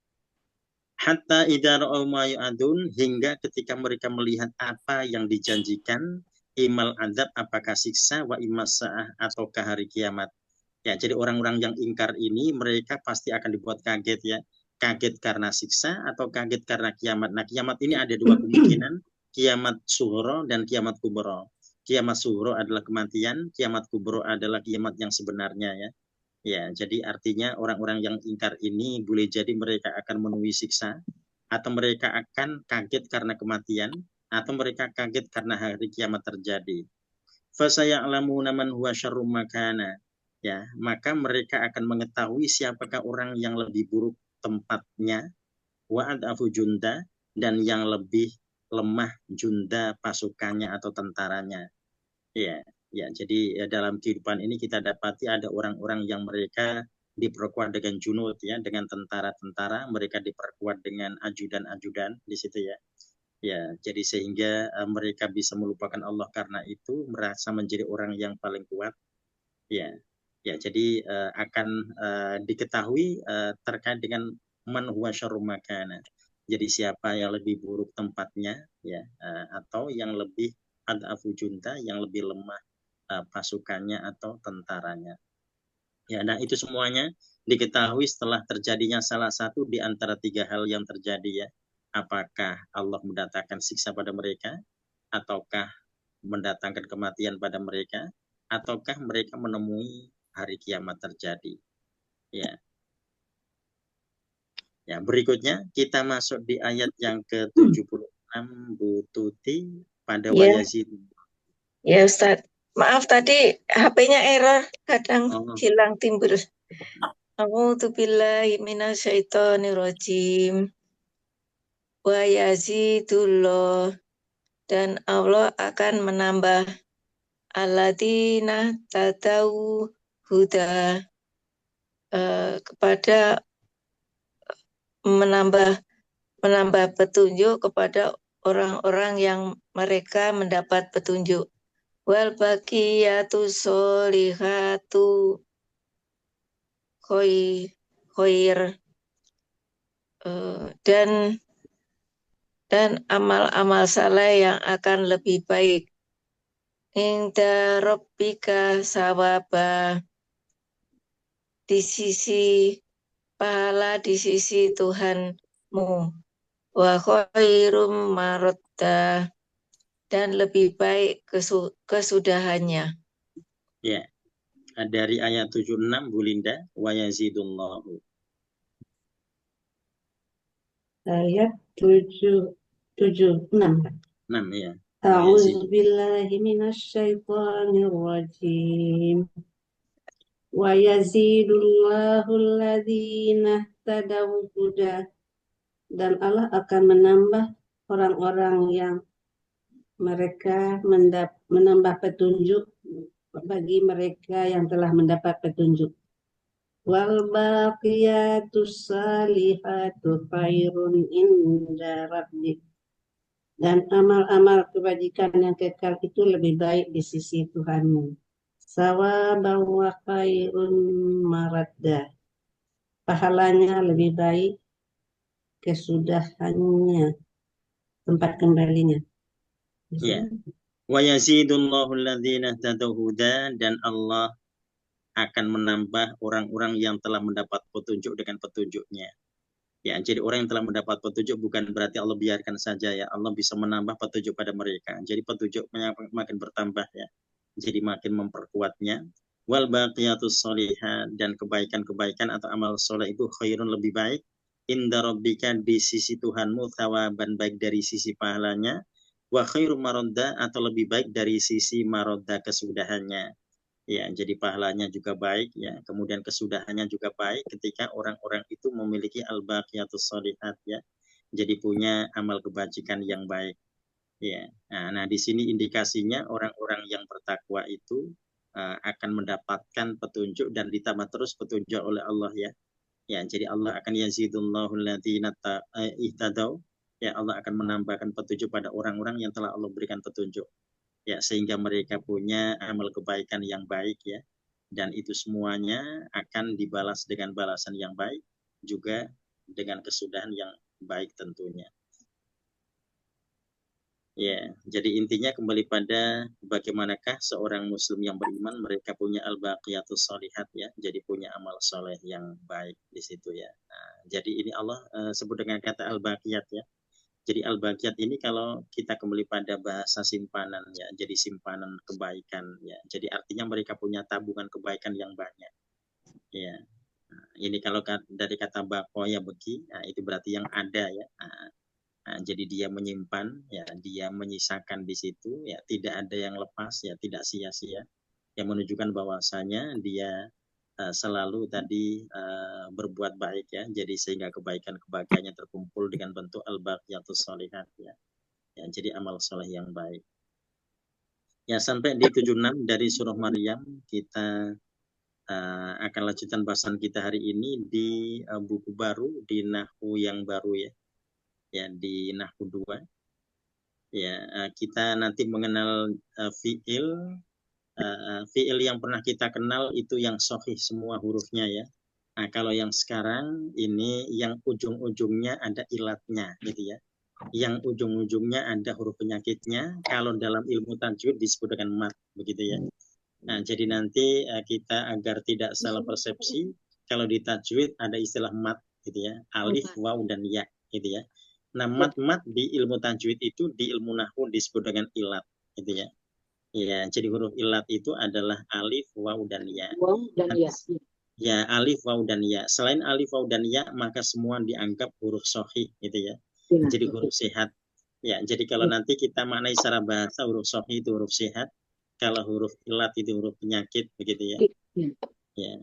Hatta idza ra'au ma yu'adun, hingga ketika mereka melihat apa yang dijanjikan, imal azab, apakah siksa, wa imasa'ah, ataukah hari kiamat. Ya, jadi orang-orang yang ingkar ini mereka pasti akan dibuat kaget, ya. Kaget karena siksa atau kaget karena kiamat. Nah, kiamat ini ada dua kemungkinan, kiamat sughra dan kiamat kubra. Kiamat sughra adalah kematian, kiamat kubra adalah kiamat yang sebenarnya, ya. Ya, jadi artinya orang-orang yang ingkar ini boleh jadi mereka akan menemui siksa, atau mereka akan kaget karena kematian, atau mereka kaget karena hari kiamat terjadi. Fasaya'lamuna man huwa syarrum makana. Ya, maka mereka akan mengetahui siapakah orang yang lebih buruk tempatnya, wa ad'afu junda, dan yang lebih lemah junda pasukannya atau tentaranya. Ya, ya, jadi ya, dalam kehidupan ini kita dapati ada orang-orang yang mereka diperkuat dengan junud, ya, dengan tentara-tentara, mereka diperkuat dengan ajudan-ajudan di situ, ya. Ya, jadi sehingga mereka bisa melupakan Allah karena itu, merasa menjadi orang yang paling kuat. Ya. Ya, jadi akan diketahui terkait dengan man huwa syarru makana. Jadi siapa yang lebih buruk tempatnya, ya, atau yang lebih ad'afu junta, yang lebih lemah pasukannya atau tentaranya. Ya, nah itu semuanya diketahui setelah terjadinya salah satu di antara tiga hal yang terjadi, ya. Apakah Allah mendatangkan siksa pada mereka, ataukah mendatangkan kematian pada mereka, ataukah mereka menemui hari kiamat terjadi. Ya. Ya, berikutnya kita masuk di ayat yang ke-76, Bu Tuti, pada Ya, wayazid. ya Ustaz. Maaf tadi HP-nya error, kadang hilang timbul. A'udzubillahi minasyaitonirrajim. Wa yazidullah, dan Allah akan menambah alladzina tadau huda, kepada menambah petunjuk kepada orang-orang yang mereka mendapat petunjuk. Wal baqiyatus sholihatu khair, dan amal-amal saleh yang akan lebih baik. Inda rabbika sawaba, di sisi pahala di sisi Tuhanmu. Wa khairum marodda, dan lebih baik kesudahannya. Ya, dari ayat 76, Bu Linda, wa yazidullahu. Ayat 76. 6, ya. A'udzubillahi minasyaitonirrajim. Wa yazidullahu alladzina tadaw huda, dan Allah akan menambah orang-orang yang mereka menambah petunjuk bagi mereka yang telah mendapat petunjuk. Wal baqiyatus salihatu khairun inda rabbik, dan amal-amal kebajikan yang kekal itu lebih baik di sisi Tuhanmu. Sawaban wa khairun maradda, pahalanya lebih baik, kesudahannya, tempat kembalinya. Ya. Wa yazidullahu alladzina tadau huda, dan Allah akan menambah orang-orang yang telah mendapat petunjuk dengan petunjuknya. Ya, jadi orang yang telah mendapat petunjuk bukan berarti Allah biarkan saja, ya. Allah bisa menambah petunjuk pada mereka. Jadi petunjuknya makin bertambah, ya. Jadi makin memperkuatnya. Wal baqiyatus sholihah, dan kebaikan-kebaikan atau amal soleh itu khairun, lebih baik. Inda rabbika, di sisi Tuhanmu, thawaban, baik dari sisi pahalanya. Wa khairu marodda, atau lebih baik dari sisi marodda, kesudahannya. Ya, jadi pahalanya juga baik, ya. Kemudian kesudahannya juga baik ketika orang-orang itu memiliki al-baqiyatus sholihat, ya. Jadi punya amal kebajikan yang baik. Ya. Nah, di sini indikasinya orang-orang yang bertakwa itu akan mendapatkan petunjuk dan ditambah terus petunjuk oleh Allah, ya. Ya, jadi Allah akan yazidullahu alladzina ihtadaw. Ya, Allah akan menambahkan petunjuk pada orang-orang yang telah Allah berikan petunjuk. Ya, sehingga mereka punya amal kebaikan yang baik, ya, dan itu semuanya akan dibalas dengan balasan yang baik, juga dengan kesudahan yang baik tentunya. Ya, jadi intinya kembali pada bagaimanakah seorang muslim yang beriman, mereka punya al-baqiyatus sholihat, ya, jadi punya amal soleh yang baik di situ, ya. Nah, jadi ini Allah sebut dengan kata al-baqiyat, ya. Jadi al-baqiyat ini kalau kita kembali pada bahasa simpanan, ya, jadi simpanan kebaikan, ya. Jadi artinya mereka punya tabungan kebaikan yang banyak, ya. Nah, ini kalau dari kata bako, ya, beki, nah, itu berarti yang ada, ya. Nah, jadi dia menyimpan, ya, dia menyisakan di situ, ya, tidak ada yang lepas, ya, tidak sia-sia, yang menunjukkan bahwasanya dia selalu tadi berbuat baik, ya. Jadi sehingga kebaikan-kebaikannya terkumpul dengan bentuk al-baqiyatus sholihat, ya. Ya, jadi amal soleh yang baik. Ya, sampai di 76 dari surah Maryam, kita akan lanjutkan bahasan kita hari ini di buku baru, di Nahwu yang baru, ya. Ya, di Nahwu 2. Ya, kita nanti mengenal fi'il, fiil yang pernah kita kenal itu yang sahih semua hurufnya ya. Nah, kalau yang sekarang ini yang ujung-ujungnya ada ilatnya gitu ya. Yang ujung-ujungnya ada huruf penyakitnya. Kalau dalam ilmu tajwid disebut dengan mat begitu ya. Nah, jadi nanti kita agar tidak salah persepsi, kalau di tajwid ada istilah mat gitu ya. Alif, waw dan ya gitu ya. Nah, mat di ilmu tajwid itu di ilmu nahwu disebut dengan ilat gitu ya. Ya, jadi huruf ilat itu adalah alif, waw dan ya. Waw dan ya. Ya, alif, waw dan ya. Selain alif, waw dan ya, maka semua dianggap huruf sahih gitu ya. Jadi huruf sehat. Ya, jadi kalau nanti kita maknai secara bahasa huruf sahih itu huruf sehat. Kalau huruf ilat itu huruf penyakit begitu ya. Ya.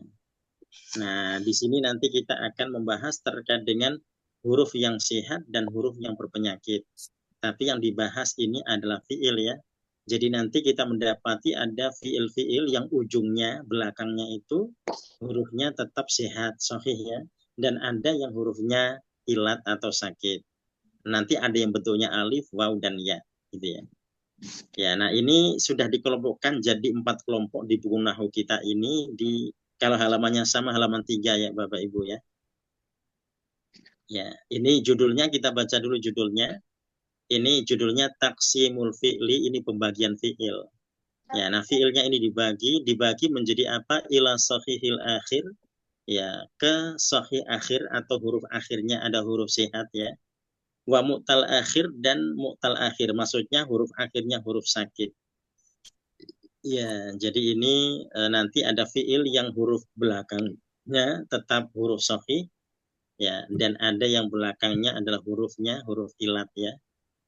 Nah, di sini nanti kita akan membahas terkait dengan huruf yang sehat dan huruf yang berpenyakit. Tapi yang dibahas ini adalah fiil ya. Jadi nanti kita mendapati ada fiil-fiil yang ujungnya, belakangnya itu hurufnya tetap sehat, sahih ya. Dan ada yang hurufnya ilat atau sakit. Nanti ada yang bentuknya alif, waw dan ya gitu ya. Ya, nah ini sudah dikelompokkan jadi 4 kelompok di buku nahwu kita ini di kalau halamannya sama halaman 3 ya Bapak Ibu ya. Ya, ini judulnya kita baca dulu judulnya. Ini judulnya taqsimul fi'li, ini pembagian fi'il. Ya, nah fi'ilnya ini dibagi menjadi apa? Ila sahihil akhir. Ya, ke sahih akhir atau huruf akhirnya ada huruf sehat ya. Wa mu'tal akhir dan mu'tal akhir, maksudnya huruf akhirnya huruf sakit. Ya, jadi ini nanti ada fiil yang huruf belakangnya tetap huruf sahih ya, dan ada yang belakangnya adalah hurufnya huruf ilat ya.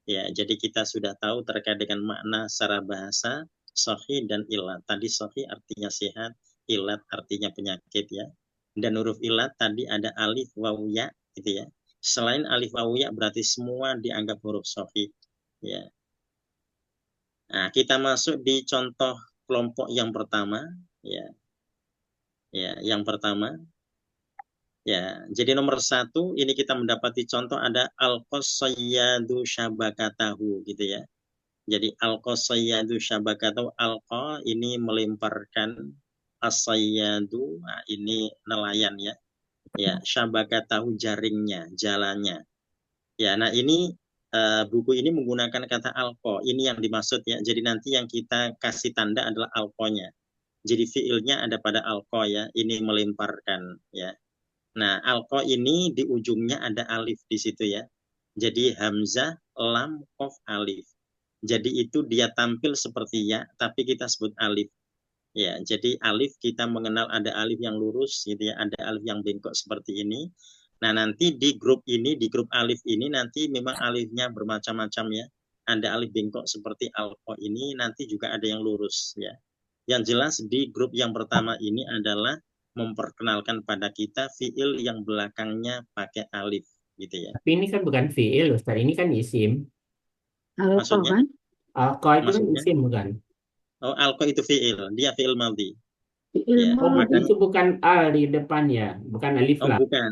Ya, jadi kita sudah tahu terkait dengan makna secara bahasa sahih dan ilat. Tadi sahih artinya sehat, ilat artinya penyakit ya. Dan huruf ilat tadi ada alif, waw, ya gitu ya. Selain alif, waw, ya berarti semua dianggap huruf sahih ya. Nah, kita masuk di contoh kelompok yang pertama ya. Ya, yang pertama ya. Jadi nomor 1 ini kita mendapati contoh ada al-qasayyadu syabakatahu gitu ya. Jadi al-qasayyadu syabakatahu, alqa ini melemparkan, as-sayyadu nah, ini nelayan ya. Ya, syabakatahu jaringnya, jalannya. Ya, nah ini buku ini menggunakan kata alqa. Ini yang dimaksud ya. Jadi nanti yang kita kasih tanda adalah alqanya. Jadi fiilnya ada pada alqa ya. Ini melemparkan ya. Nah, alqa ini di ujungnya ada alif di situ ya. Jadi hamzah, lam, qaf, alif. Jadi itu dia tampil seperti ya, tapi kita sebut alif. Ya, jadi alif kita mengenal ada alif yang lurus gitu ya, ada alif yang bengkok seperti ini. Nah, nanti di grup ini, di grup alif ini nanti memang alifnya bermacam-macam ya. Ada alif bengkok seperti alqa ini, nanti juga ada yang lurus ya. Yang jelas di grup yang pertama ini adalah memperkenalkan pada kita fiil yang belakangnya pakai alif gitu ya. Tapi ini kan bukan fiil, Ustaz. Ini kan isim. Maksudnya? Alqa itu kan isim bukan? Oh, alqa itu fiil, dia fiil madhi. Ya. Oh, itu bukan al di depannya, bukan alif lam. Oh, bukan.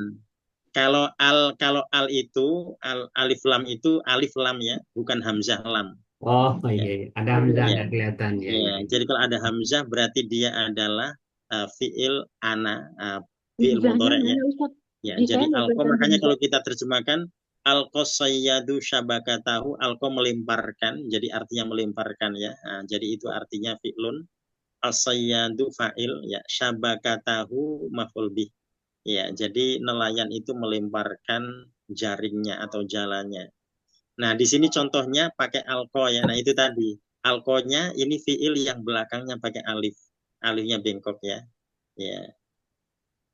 Kalau al itu alif lam itu alif lam ya, bukan hamzah lam. Oh iya, ada hamzah ya. Kelihatan ya. Ya. Jadi kalau ada hamzah berarti dia adalah fiil ana, fiil mudhari ya. Ya, jadi alqa makanya kalau kita terjemahkan al-qasayyadu syabakatahu, alqa melemparkan, jadi artinya melemparkan ya. Nah, jadi itu artinya fi'lun, as-sayyadu fa'il ya, syabakatahu maf'ul bih. Ya, jadi nelayan itu melemparkan jaringnya atau jalannya. Nah, di sini contohnya pakai alqa ya. Nah, itu tadi. Alqanya ini fi'il yang belakangnya pakai alif. Alifnya bengkok ya. Ya.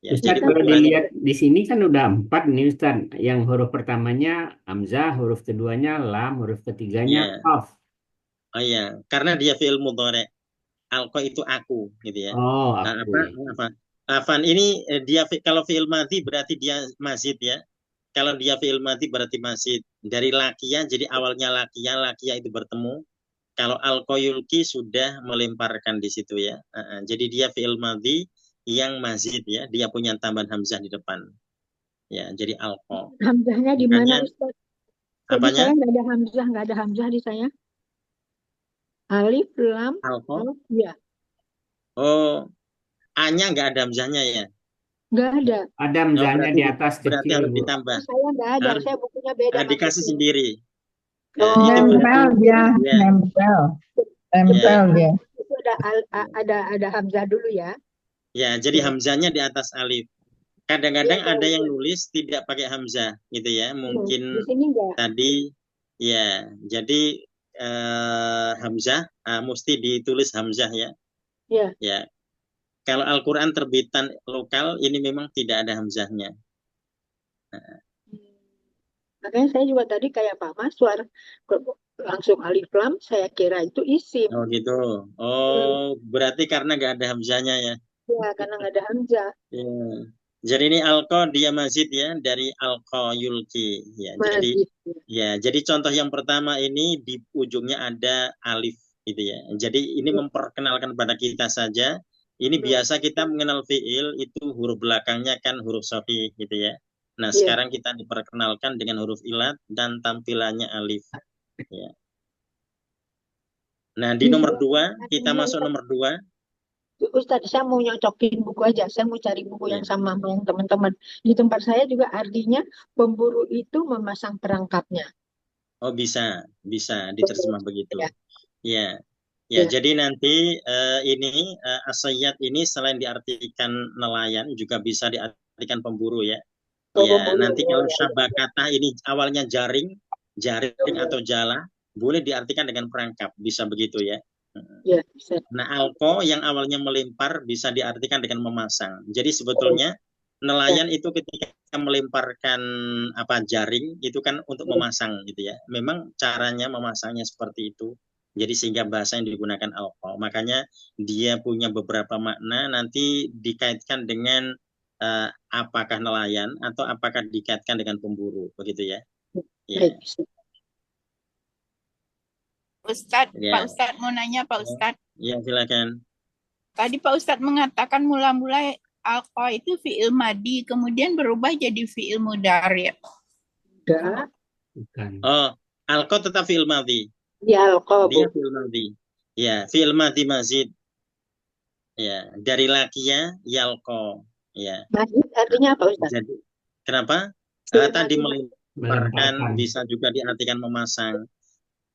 Ya, Ustaz, kalau dilihat di sini kan udah 4 nih Ustaz. Yang huruf pertamanya hamzah, huruf keduanya lam, huruf ketiganya qaf. Oh iya, karena dia fi'il mudhari. Alqa itu aku gitu ya. Oh, aku. Afan ini dia kalau fi'il madhi berarti dia mazid ya. Kalau dia fi'il madhi berarti mazid. Dari lakiya, jadi awalnya lakiya itu bertemu. Kalau alqa yulki sudah melemparkan di situ ya. Jadi dia fi'il madhi yang mazid ya, dia punya tambahan hamzah di depan. Ya, jadi alqa. Hamzahnya di mana Ustaz? Apanya? Saya nggak ada hamzah di saya. Alif, lam, alqa, ya. Oh, A-nya nggak ada hamzahnya ya? Nggak ada. Ada Oh, hamzahnya berarti di atas berarti kecil, harus Bu. ditambah. Saya nggak ada, Harus saya bukunya beda dikasih maksudnya. sendiri. Oh, Itu berarti Nempel dia, ya, nempel. ya, Nempel dia. itu ada hamzah dulu ya. ya. Jadi Ya. hamzahnya di atas alif. Kadang-kadang ada yang nulis tidak pakai hamzah, gitu ya. Di Mungkin sini enggak. tadi, ya. Jadi hamzah mesti ditulis hamzah ya. Ya. Ya. Kalau Al-Quran terbitan lokal ini memang tidak ada hamzahnya. Makanya saya juga tadi kayak Pak Maswar langsung alif lam, saya kira itu isim. Oh gitu. Oh, berarti karena nggak ada hamzahnya ya. Ya, karena nggak ada hamzah. Ya. Jadi ini alqa dia mazid ya, dari alqa yulki ya. Jadi Mazid. ya, jadi contoh yang pertama ini di ujungnya ada alif gitu ya. Jadi ini memperkenalkan pada kita saja. Ini biasa kita mengenal fiil itu huruf belakangnya kan huruf shafih gitu ya. Nah, sekarang kita diperkenalkan dengan huruf ilat dan tampilannya alif ya. Nah, di nomor 2 kita masuk nomor 2. Ustadz, saya mau nyocokin buku aja. Saya mau cari buku yang sama yang teman-teman. Di tempat saya juga artinya pemburu itu memasang perangkapnya. Oh, bisa diterjemah begitu. Ya. Ya, jadi nanti ini as-sayyad ini selain diartikan nelayan juga bisa diartikan pemburu ya. Ya, nanti kalau syabakata ini awalnya jaring atau jala, boleh diartikan dengan perangkap, bisa begitu ya. Ya, bisa. Nah, alko yang awalnya melempar bisa diartikan dengan memasang. Jadi sebetulnya nelayan itu ketika melemparkan jaring itu kan untuk memasang gitu ya. Memang caranya memasangnya seperti itu. Jadi sehingga bahasa yang digunakan alko. Makanya dia punya beberapa makna, nanti dikaitkan dengan apakah nelayan atau apakah dikaitkan dengan pemburu, begitu ya. Ya. Ustadz, Ya. Pak Ustadz mau nanya Pak Ustadz. Ya, silakan. Tadi Pak Ustadz mengatakan mula-mula alqa itu fi'il madi, kemudian berubah jadi fi'il mudhari'. Enggak. Oh, alqa tetap fi'il madhi. Ya, alqa. Dia fi'il madhi. Ya, fi'il madhi mazid. Ya, dari lakiya yalqa. Ya. Mazid artinya apa Ustaz? Jadi, kenapa? Tadi melemparkan bisa juga diartikan memasang.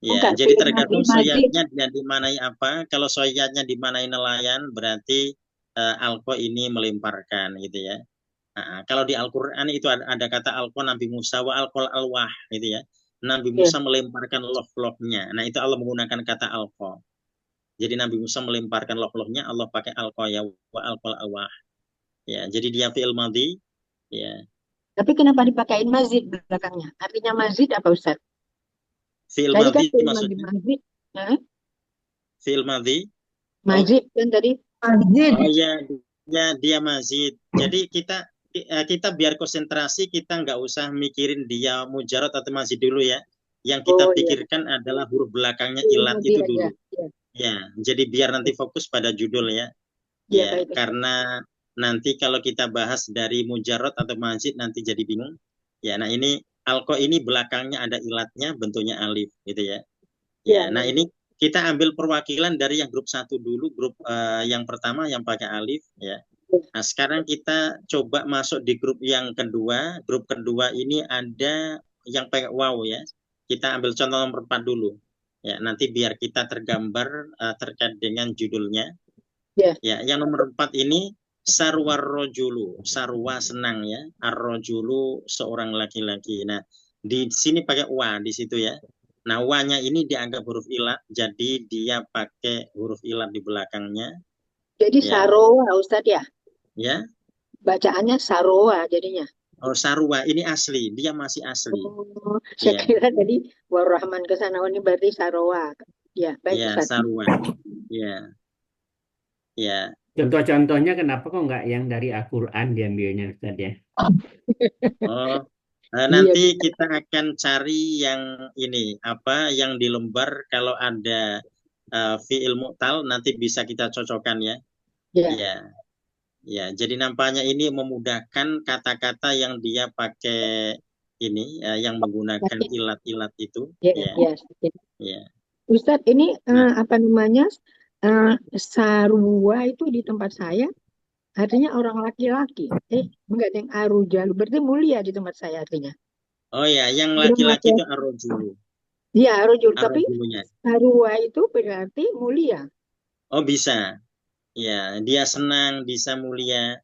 Ya, Enggak, jadi tergantung mazid. soyatnya dimanai apa. Kalau soyatnya dimanai nelayan, berarti alqa ini melemparkan gitu ya. Nah, kalau di Al-Quran itu ada kata alqa Nabi Musa wa alqal alwah gitu ya. Nabi Musa melemparkan loh-lohnya. Nah, itu Allah menggunakan kata alqa. Jadi Nabi Musa melemparkan loh-lohnya, Allah pakai alqa ya wa alqal alwah. Ya, jadi dia fi'il madhi. Ya. Tapi kenapa dipakein mazid belakangnya? Artinya mazid apa Ustaz? Fi'il tadi madhi kan maksudnya. Mazid. Fi'il madhi. Mazid kan tadi. Mazid. Oh ya, dia mazid. Jadi kita biar konsentrasi, kita nggak usah mikirin dia mujarad atau mazid dulu ya. Yang kita pikirkan adalah huruf belakangnya ilat itu dulu. Ya, jadi biar nanti fokus pada judul ya. Ya, karena nanti kalau kita bahas dari mujarad atau mazid nanti jadi bingung. Ya, nah ini alqa ini belakangnya ada ilatnya, bentuknya alif gitu ya. Ya, nah ini kita ambil perwakilan dari yang grup 1 dulu, grup yang pertama yang pakai alif ya. Nah, sekarang kita coba masuk di grup yang kedua. Grup kedua ini ada yang pakai waw ya. Kita ambil contoh nomor 4 dulu. Ya, nanti biar kita tergambar terkait dengan judulnya. Ya, yang nomor 4 ini sarwar rojulu, sarwa senang ya. Ar-rojulu seorang laki-laki. Nah, di sini pakai wa di situ ya. Nah, wa-nya ini dianggap huruf ilat, jadi dia pakai huruf ilat di belakangnya. Jadi sarowa Ustadz ya? Ya. Bacaannya sarowa jadinya. Oh, sarwa ini asli, dia masih asli. Oh, saya kira tadi warahman kesana ini berarti sarowa. Ya, baik ya, Ustadz. sarwa. Ya. Ya. Contoh-contohnya kenapa kok nggak yang dari Al-Quran diambilnya Ustaz ya? Oh, nanti kita akan cari yang ini yang di lembar kalau ada fi'il mu'tal nanti bisa kita cocokkan ya. Ya. Ya, jadi nampaknya ini memudahkan kata-kata yang dia pakai ini yang menggunakan ilat-ilat itu. Ya. Ustadz, ini apa namanya? Sarwa itu di tempat saya artinya orang laki-laki. Enggak ada yang arujalu. Berarti mulia di tempat saya artinya. Oh ya, yang Orang laki-laki itu laki-laki. arrojulu. Iya, arujul. Tapi Arrojulunya. sarwa itu berarti mulia. Oh bisa. Ya, dia senang, bisa mulia.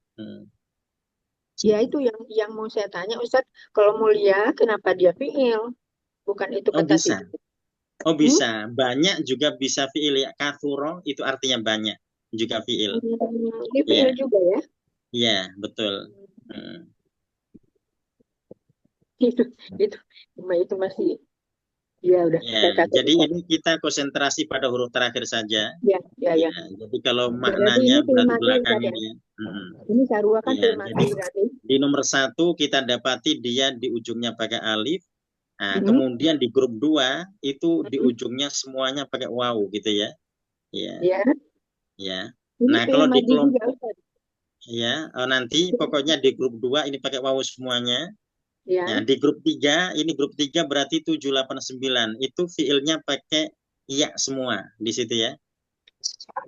Ya itu yang mau saya tanya, Ustadz. Kalau mulia, kenapa dia fiil? Bukan itu Oh kata bisa. fiil. Oh bisa. Banyak juga bisa fiil ya. Kathuro itu artinya banyak. Juga fiil. Ini fiil Ya. juga ya? Iya, betul. Itu masih. Ya udah. Ya, jadi ini kita konsentrasi pada huruf terakhir saja. Ya. Jadi kalau Berarti maknanya ini fiil berarti mati belakangnya. Ustadz ya? Ini sarwa kan Ya, fiil mati jadi berarti. di nomor 1 kita dapati dia di ujungnya pakai alif. Nah, kemudian di grup 2 itu di ujungnya semuanya pakai waw gitu ya. Ya. Ini Nah, fiil kalau di mati juga, kelompok Ustadz. ya, nanti pokoknya di grup 2 ini pakai waw semuanya. Ya. Nah, di grup 3, ini grup 3 berarti 7, 8, 9. Itu fiilnya pakai iya semua di situ ya.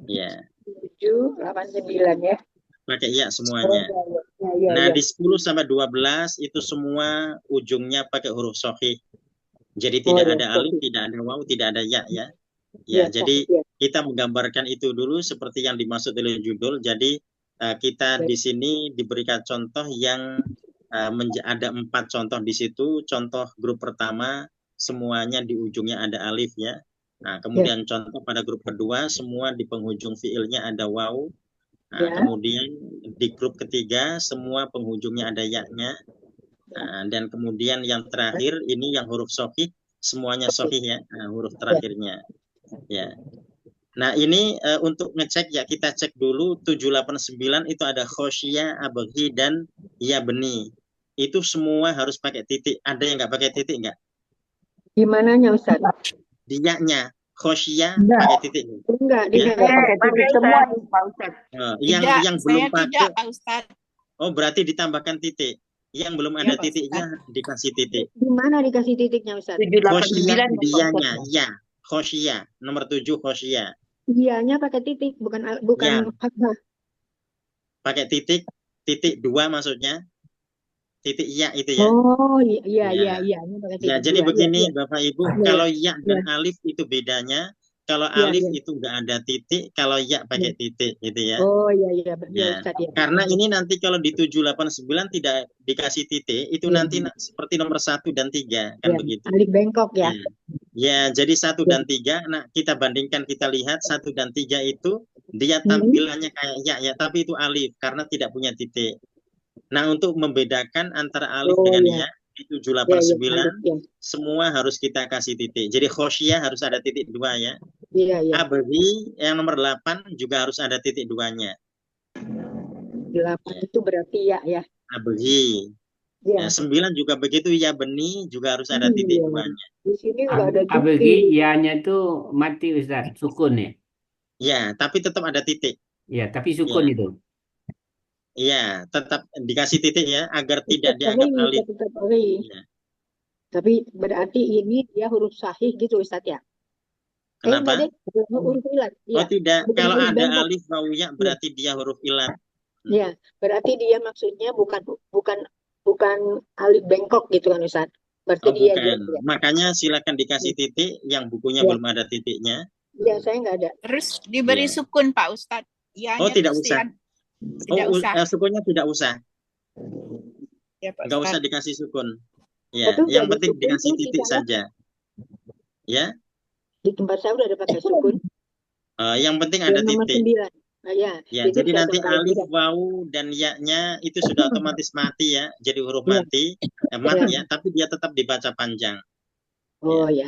Ya. 7, 8, 9 ya. Pakai iya semuanya. Ya. Nah, di 10 sampai 12 itu semua ujungnya pakai huruf shahih. Jadi tidak ada alif, tidak ada waw, tidak ada ya ya. Ya, jadi kita menggambarkan itu dulu seperti yang dimaksud oleh judul. Jadi kita di sini diberikan contoh yang ada 4 contoh di situ. Contoh grup pertama semuanya di ujungnya ada alif ya. Nah, kemudian contoh pada grup kedua semua di penghujung fiilnya ada waw. Nah, kemudian di grup ketiga semua penghujungnya ada ya-nya. Nah, dan kemudian yang terakhir ini yang huruf shahih semuanya shahih ya, huruf terakhirnya. Ya. Nah, ini untuk ngecek ya kita cek dulu 789 itu ada khosyah, abghi dan yabni. Itu semua harus pakai titik. Ada yang nggak pakai titik nggak? Di mananya Ustaz? Di nya khosyah pakai titik. Enggak, dia nggak pakai titik semua Pak Ustaz. Yang belum saya pakai. tidak, Pak Ustaz. Oh, berarti ditambahkan titik. Yang belum ada titiknya dikasih titik. Di mana dikasih titiknya Ustaz? Khosyah dianya, ya. Khosyah, nomor 7 khosyah. Dianya pakai titik, bukan fathah. Pakai titik 2 maksudnya. Titik ya itu ya. Oh, iya. Ya, jadi begini Bapak Ibu, kalau ya dan alif itu bedanya. Kalau alif itu nggak ada titik, kalau ya pakai titik gitu ya. Oh iya Ustaz ya. Karena ini nanti kalau di 789 tidak dikasih titik, itu nanti seperti nomor 1 dan 3 kan begitu. Alif bengkok ya. Ya, jadi 1 dan 3, nah kita bandingkan, kita lihat 1 dan 3 itu dia tampilannya kayak ya, tapi itu alif karena tidak punya titik. Nah, untuk membedakan antara alif dengan ya di 789 semua harus kita kasih titik. Jadi khosyah harus ada titik 2 ya. Iya. Abghi yang nomor 8 juga harus ada titik 2-nya. 8 itu berarti ya. Abghi. Ya, 9 juga begitu, ya beni juga harus ada titik 2-nya. Di sini enggak ada titik. Abghi ya-nya itu mati Ustaz, sukun ya. Ya, tapi tetap ada titik. Ya, tapi sukun itu. Iya, tetap dikasih titik ya agar tidak dianggap alif. Ya. Tapi berarti ini dia huruf sahih gitu Ustaz ya? Kenapa? Huruf ilat. Oh tidak, kalau ada alif waw ya berarti dia huruf ilat. Ya, berarti dia maksudnya bukan alif bengkok gitu kan Ustaz? Berarti dia bukan. Makanya silakan dikasih titik yang bukunya belum ada titiknya. Iya, saya nggak ada. Terus diberi sukun Pak Ustaz. Oh tidak usah. Sukunnya tidak usah. Ya, Pak nggak usah Ustaz. dikasih sukun. Ya, yang penting dikasih titik saja. Ya. Di tempat saya udah ada pakai sukun. Yang penting ada titik. 9. Ya, jadi nanti alif, waw dan ya-nya itu sudah otomatis mati ya. Jadi huruf mati, mat ya, tapi dia tetap dibaca panjang. Oh ya.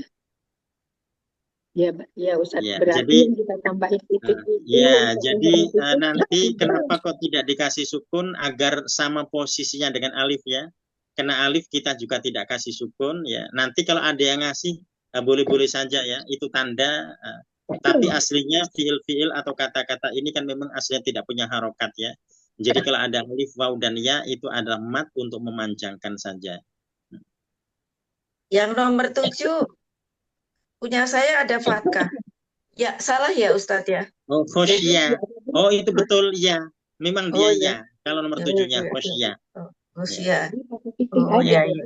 Ya Ustaz, berarti jadi, kita tambahin titik itu. Ya, jadi nanti kenapa kok tidak dikasih sukun agar sama posisinya dengan alif ya? Karena alif kita juga tidak kasih sukun ya. Nanti kalau ada yang ngasih boleh-boleh saja ya, itu tanda. Tapi aslinya fiil-fiil atau kata-kata ini kan memang aslinya tidak punya harokat ya. Jadi kalau ada alif, waw dan ya itu adalah mat untuk memanjangkan saja. Yang nomor 7 punya saya ada fathah. Ya, salah ya Ustadz ya. Oh, khosyah. Oh, itu betul ya. Memang dia Oh ya. ya. Kalau nomor Ya, 7-nya ya, khosyah. ya. Ya. Usia. Titik Oh aja. ya, ya.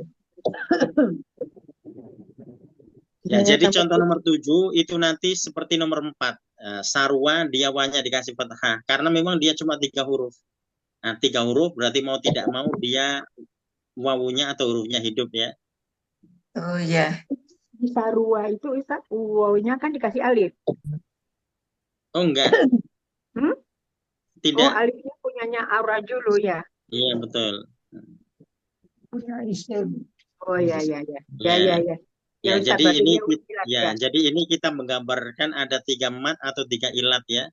Ya, Jangan jadi sampai contoh nomor 7 itu nanti seperti nomor 4. Sarwa, dia wanya dikasih fathah. Karena memang dia cuma 3 huruf. Nah, 3 huruf berarti mau tidak mau dia wawunya atau hurufnya hidup ya. Oh ya. di sarua itu Ustaz, wawunya kan dikasih alif. Oh enggak, Hmm? Oh, tidak. alifnya punyanya ar-rajulu ya. Iya, betul. Punya isim. Oh ya ya ya. Ya Ya. ya ya. Ya Ya, Ustaz, jadi berarti ini dia ujilat ya. jadi ini kita menggambarkan ada 3 mat atau 3 ilat ya.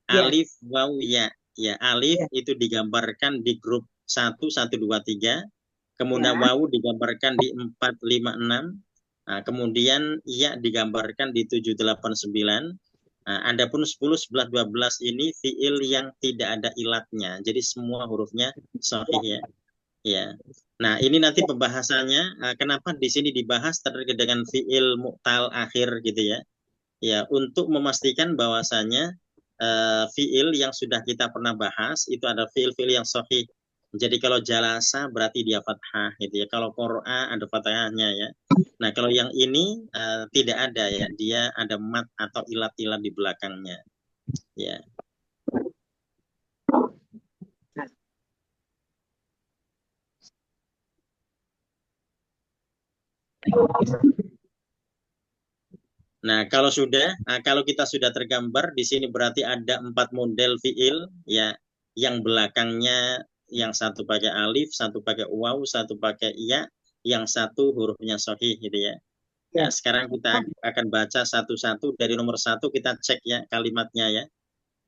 Ya. Alif, waw, ya. Ya, alif Ya. itu digambarkan di grup 1 1 2 3. Kemudian Ya. waw digambarkan di 4 5 6. Nah, kemudian ya digambarkan di 7 8 9. Nah, adapun 10 11 12 ini fiil yang tidak ada ilatnya. Jadi semua hurufnya sahih ya. Ya. Nah, ini nanti pembahasannya kenapa di sini dibahas terkait dengan fiil mu'tal akhir gitu ya. Ya, untuk memastikan bahwasanya fiil yang sudah kita pernah bahas itu ada fiil-fiil yang sahih. Jadi kalau jalasa berarti dia fathah gitu ya. Kalau qara'a ada fathahnya ya. Nah, kalau yang ini tidak ada ya. Dia ada mat atau ilat-ilat di belakangnya. Ya. Nah, kalau kita sudah tergambar di sini berarti ada 4 model fiil ya, yang belakangnya yang satu pakai alif, satu pakai waw, satu pakai ya, yang satu hurufnya sahih gitu ya. Ya, sekarang kita akan baca satu-satu dari nomor 1 kita cek ya kalimatnya ya.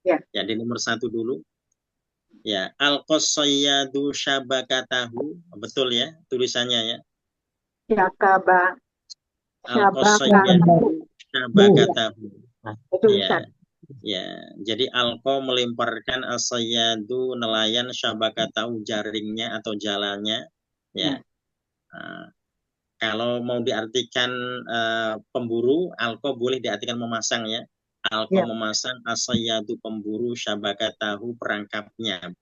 Ya. Ya, di nomor 1 dulu. Ya, al-qasayyadu syabakatahu, betul ya tulisannya ya. Syakaba. Al-qasayyadu syabakatahu. Betul Ya. Ustaz. Ya, jadi alqa melemparkan as-sayyadu nelayan syabakatahu jaringnya atau jalannya. Ya. Kalau mau diartikan pemburu, alqa boleh diartikan memasang ya. Alqa memasang as-sayyadu pemburu syabakatahu perangkapnya.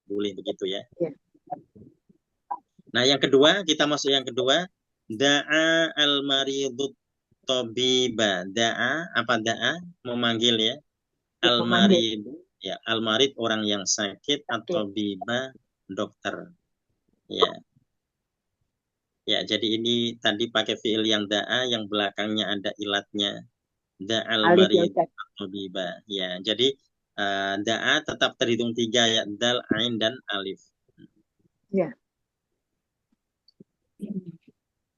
Boleh begitu ya. Nah, yang kedua, kita masuk yang kedua. Da'a al-maridut tabiba. Da'a, apa da'a? Memanggil ya. Al-marid, ya, al-marid orang yang sakit atau biba dokter. Ya. Ya, jadi ini tadi pakai fiil yang da'a yang belakangnya ada ilatnya. Da'al marid atau biba. Ya, jadi da'a tetap terhitung 3 ya, dal, ain dan alif. Ya.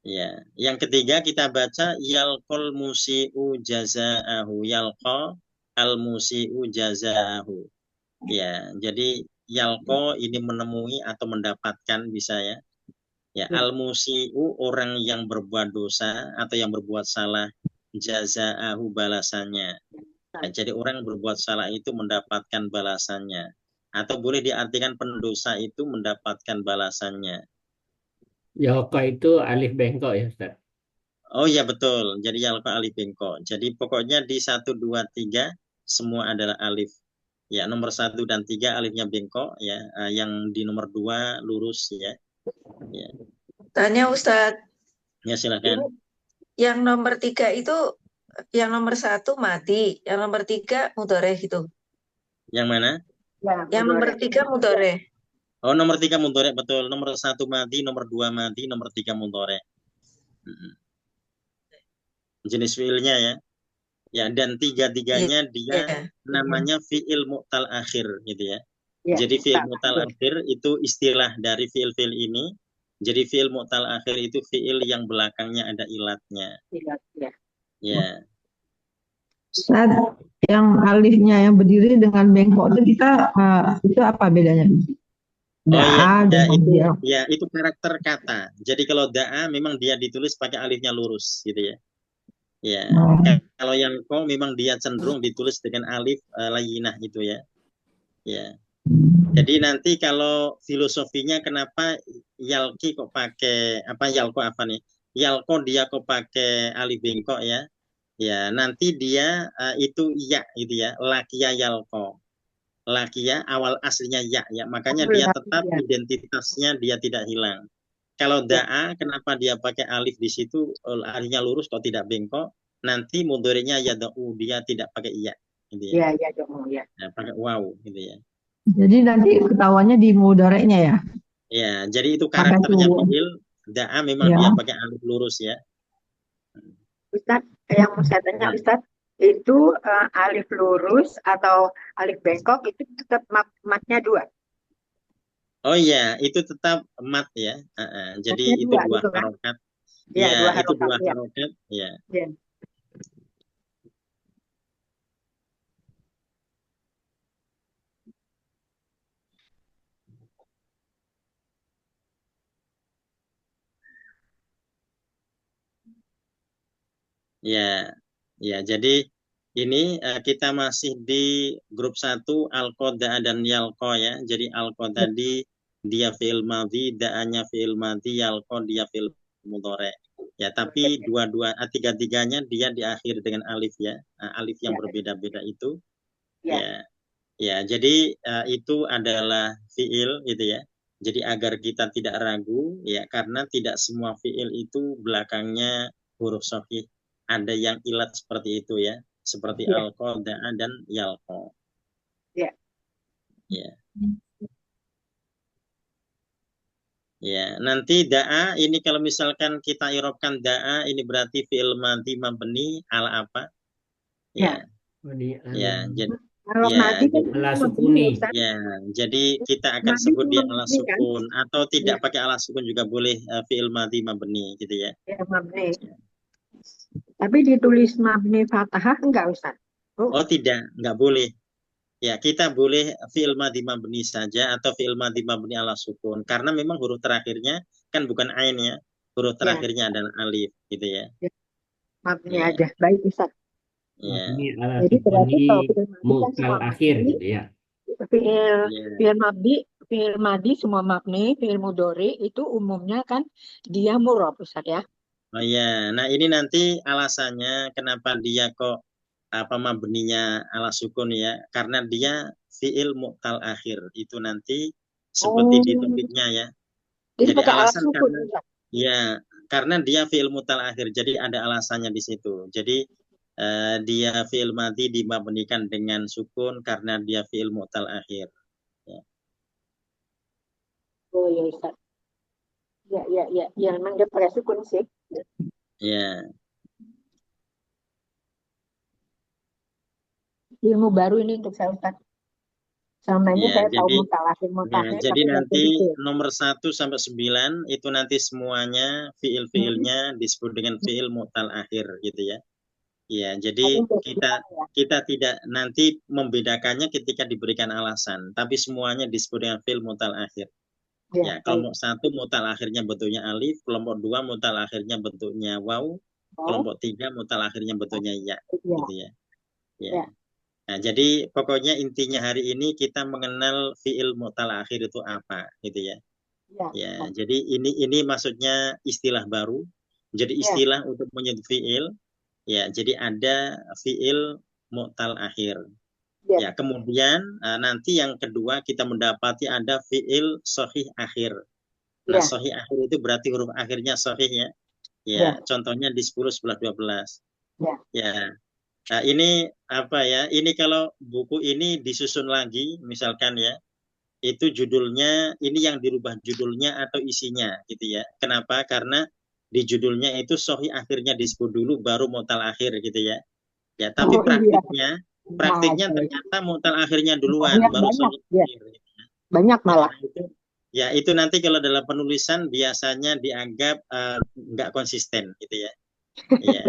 Ya, yang ketiga kita baca yalqal musi'u jazaahu, yalqa al-musi'u jazaahu. Ya, jadi yalqa ini menemui atau mendapatkan bisa ya. Ya, al-musi'u orang yang berbuat dosa atau yang berbuat salah, jazaahu balasannya. Ya, jadi orang yang berbuat salah itu mendapatkan balasannya. Atau boleh diartikan pendosa itu mendapatkan balasannya. Yalqa itu alif bengkok ya Ustaz? Oh ya betul, jadi yalqa alif bengkok. Jadi pokoknya di 1, 2, 3 semua adalah alif. Ya, nomor 1 dan 3 alifnya bengkok ya, yang di nomor 2 lurus ya. Ya. Tanya Ustadz. Ya silakan. Yang nomor 3 itu, yang nomor 1 mati, yang nomor 3 mudhoreh gitu. Yang mana? Ya, yang nomor 3 mudhoreh. Oh, nomor 3 mudhoreh betul. Nomor 1 mati, nomor 2 mati, nomor 3 mudhoreh. Jenis fiilnya ya. Ya, dan tiga-tiganya dia namanya fiil mu'tal akhir gitu ya. Jadi fiil mu'tal akhir itu istilah dari fiil-fiil ini. Jadi fiil mu'tal akhir itu fiil yang belakangnya ada ilatnya. Ya. Saat yang alifnya yang berdiri dengan bengkok itu kita itu apa bedanya? Da'a itu ya itu karakter kata. Jadi kalau da'a memang dia ditulis pakai alifnya lurus gitu ya. Ya. Kalau yang ko memang dia cenderung ditulis dengan alif layinah itu ya. Ya. Jadi nanti kalau filosofinya kenapa yalki kok pakai apa yalko apa nih? Yalko dia kok pakai alif bengkok ya. Ya, nanti dia itu ya gitu ya, lakia yalko. Lakia awal aslinya ya, makanya dia tetap Ya. identitasnya dia tidak hilang. Kalau da'a, kenapa dia pakai alif di situ, alifnya lurus kok tidak bengkok, nanti mudhari'nya yada'u, dia tidak pakai iya gitu ya. Ya, dong, ya. Nah, pakai waw gitu ya. Jadi nanti ketahuannya di mudareknya ya. Ya, jadi itu Maka karakternya itu fi'il, da'a memang ya. dia pakai alif lurus ya. Ustadz, yang mau saya tanya Ustadz, itu alif lurus atau alif bengkok itu tetap matnya 2. Oh iya, itu tetap mat ya. Jadi Matnya itu 2 dua gitu kan? harokat. Ya, Ya, 2 itu harokat. dua Ya. harokat. Ya. Ya. Ya, ya. Jadi ini kita masih di grup 1 al-qoda dan yalqo ya. Jadi alqo tadi dia fi'il madhi, da'anya fi'il madhi, yalqo dia fi'il mudhari. Ya, tapi tiga-tiganya dia diakhiri dengan alif ya. Alif yang berbeda-beda itu. Ya. Ya, jadi itu adalah fi'il gitu ya. Jadi agar kita tidak ragu ya, karena tidak semua fi'il itu belakangnya huruf shahih. Ada yang ilat seperti itu ya, seperti alqo, da'a dan yalqo. Ya. Ya. Ya, nanti da'a ini kalau misalkan kita irobkan da'a ini berarti fi'il madhi mabni ala apa? Ya. Ya, jadi Kalau ya, madi kan ala mabni, sukuni. Ustadz. ya, jadi kita akan Madi sebut dia cuma ala mabni kan? sukun atau tidak Ya. pakai ala sukun juga boleh, fi'il madhi mabni gitu ya. Ya, mabni. Tapi ditulis mabni fathah enggak Ustadz? Oh tidak, nggak boleh. Ya, kita boleh fi'il madhi mabni saja atau fi'il madhi mabni ala sukun karena memang huruf terakhirnya kan bukan ain ya. Huruf terakhirnya adalah alif gitu ya. Mabni Ya. aja. Baik Ustadz. Ya. Ini ala Jadi berarti sukuni kalau fi'il madi kan mu'tal semua akhir mabni, gitu ya. fi'il madi semua mabni, fi'il mudhari itu umumnya kan dia murab Ustadz ya. Oh ya, nah ini nanti alasannya kenapa dia kok mabninya ala sukun ya, karena dia fi'il mu'tal akhir itu nanti seperti di topiknya ya. Jadi Jadi pakai alat alasan sukun karena Ustadz. ya karena dia fi'il mu'tal akhir, jadi ada alasannya di situ. Jadi dia fi'il madhi dimabnikan dengan sukun karena dia fi'il mu'tal akhir. Ya. Oh ya Ustadz. Ya, memang dia pakai sukun sih. Ya. Ilmu baru ini untuk saya Ustadz. Selama ini saya tahu mutakhir. Jadi nanti nomor 1 sampai 9 itu nanti semuanya fiil-fiilnya disebut dengan fiil mu'tal akhir gitu ya. Ya, jadi kita tidak nanti membedakannya ketika diberikan alasan, tapi semuanya disebut dengan fiil mu'tal akhir. Ya, kelompok 1 mu'tal akhirnya bentuknya alif, kelompok 2 mu'tal akhirnya bentuknya waw, kelompok 3 mu'tal akhirnya bentuknya ya, gitu ya. Ya. Nah, jadi pokoknya intinya hari ini kita mengenal fi'il mu'tal akhir itu apa, gitu ya. Ya, jadi ini maksudnya istilah baru. Jadi istilah untuk menyebut fi'il, ya, jadi ada fi'il mu'tal akhir. Ya, kemudian nanti yang kedua kita mendapati ada fi'il shahih akhir. Nah, shahih akhir itu berarti huruf akhirnya shahih ya. Ya, contohnya di 10, 11, 12. Ya. Nah, ini apa ya? Ini kalau buku ini disusun lagi, misalkan ya, itu judulnya, ini yang dirubah judulnya atau isinya, gitu ya. Kenapa? Karena di judulnya itu sahih akhirnya disebut dulu, baru mu'tal akhir, gitu ya. Ya, tapi praktiknya ternyata mu'tal akhirnya duluan, baru sahih akhir. Gitu ya. Banyak malah. Ya, itu nanti kalau dalam penulisan biasanya dianggap nggak konsisten, gitu ya. Ya.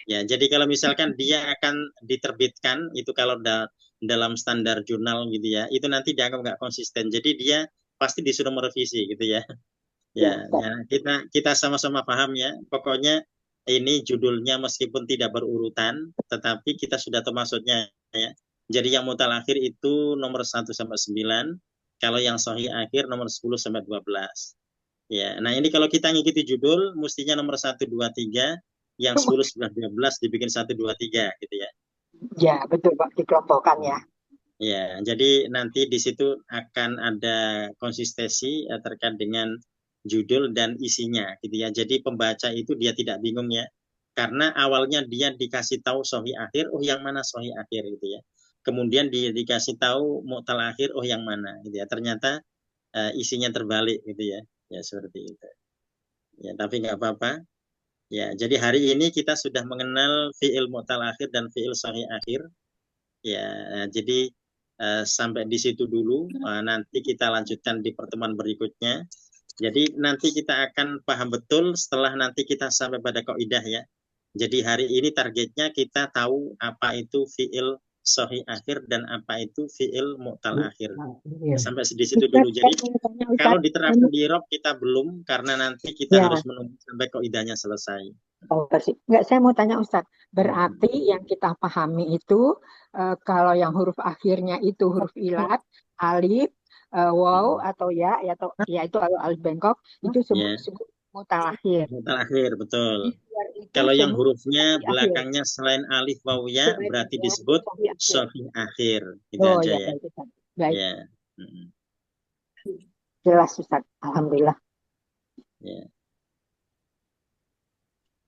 Ya, jadi kalau misalkan dia akan diterbitkan itu kalau dalam standar jurnal gitu ya, itu nanti dianggap nggak konsisten. Jadi dia pasti disuruh merevisi gitu ya. Ya, kita sama-sama paham ya. Pokoknya ini judulnya meskipun tidak berurutan, tetapi kita sudah tahu maksudnya ya. Jadi yang mu'tal akhir itu nomor 1 sampai 9, kalau yang sahih akhir nomor 10 sampai 12. Ya, nah ini kalau kita ngikuti judul mestinya nomor 1, 2, 3. yang 10, 11, 12 dibikin 1, 2, 3 gitu ya. Ya, betul Pak, dikelompokkan ya. Ya, jadi nanti di situ akan ada konsistensi terkait dengan judul dan isinya gitu ya. Jadi pembaca itu dia tidak bingung ya. Karena awalnya dia dikasih tahu sahih akhir, oh yang mana sahih akhir gitu ya. Kemudian dia dikasih tahu mu'tal akhir, oh yang mana gitu ya. Ternyata isinya terbalik gitu ya. Ya seperti itu. Ya, tapi nggak apa-apa. Ya, jadi hari ini kita sudah mengenal fi'il mu'tal akhir dan fi'il sahih akhir. Ya, jadi sampai di situ dulu. Nanti kita lanjutkan di pertemuan berikutnya. Jadi nanti kita akan paham betul setelah nanti kita sampai pada kaidah ya. Jadi hari ini targetnya kita tahu apa itu fi'il sahih akhir dan apa itu fi'il mu'tal akhir. Sampai di situ dulu. Jadi kalau diterapkan di Rob kita belum, karena nanti kita harus menunggu sampai kaidahnya selesai. Oh, enggak, saya mau tanya Ustadz. Berarti yang kita pahami itu kalau yang huruf akhirnya itu huruf ilat, alif, waw atau ya atau ya itu alif bengkok itu semua disebut mu'tal akhir. Mu'tal akhir, betul. Kalau yang hurufnya belakangnya selain alif waw ya berarti disebut sahih akhir. Gitu aja ya. Baik. Ya. Jelas Ustaz, alhamdulillah. Ya.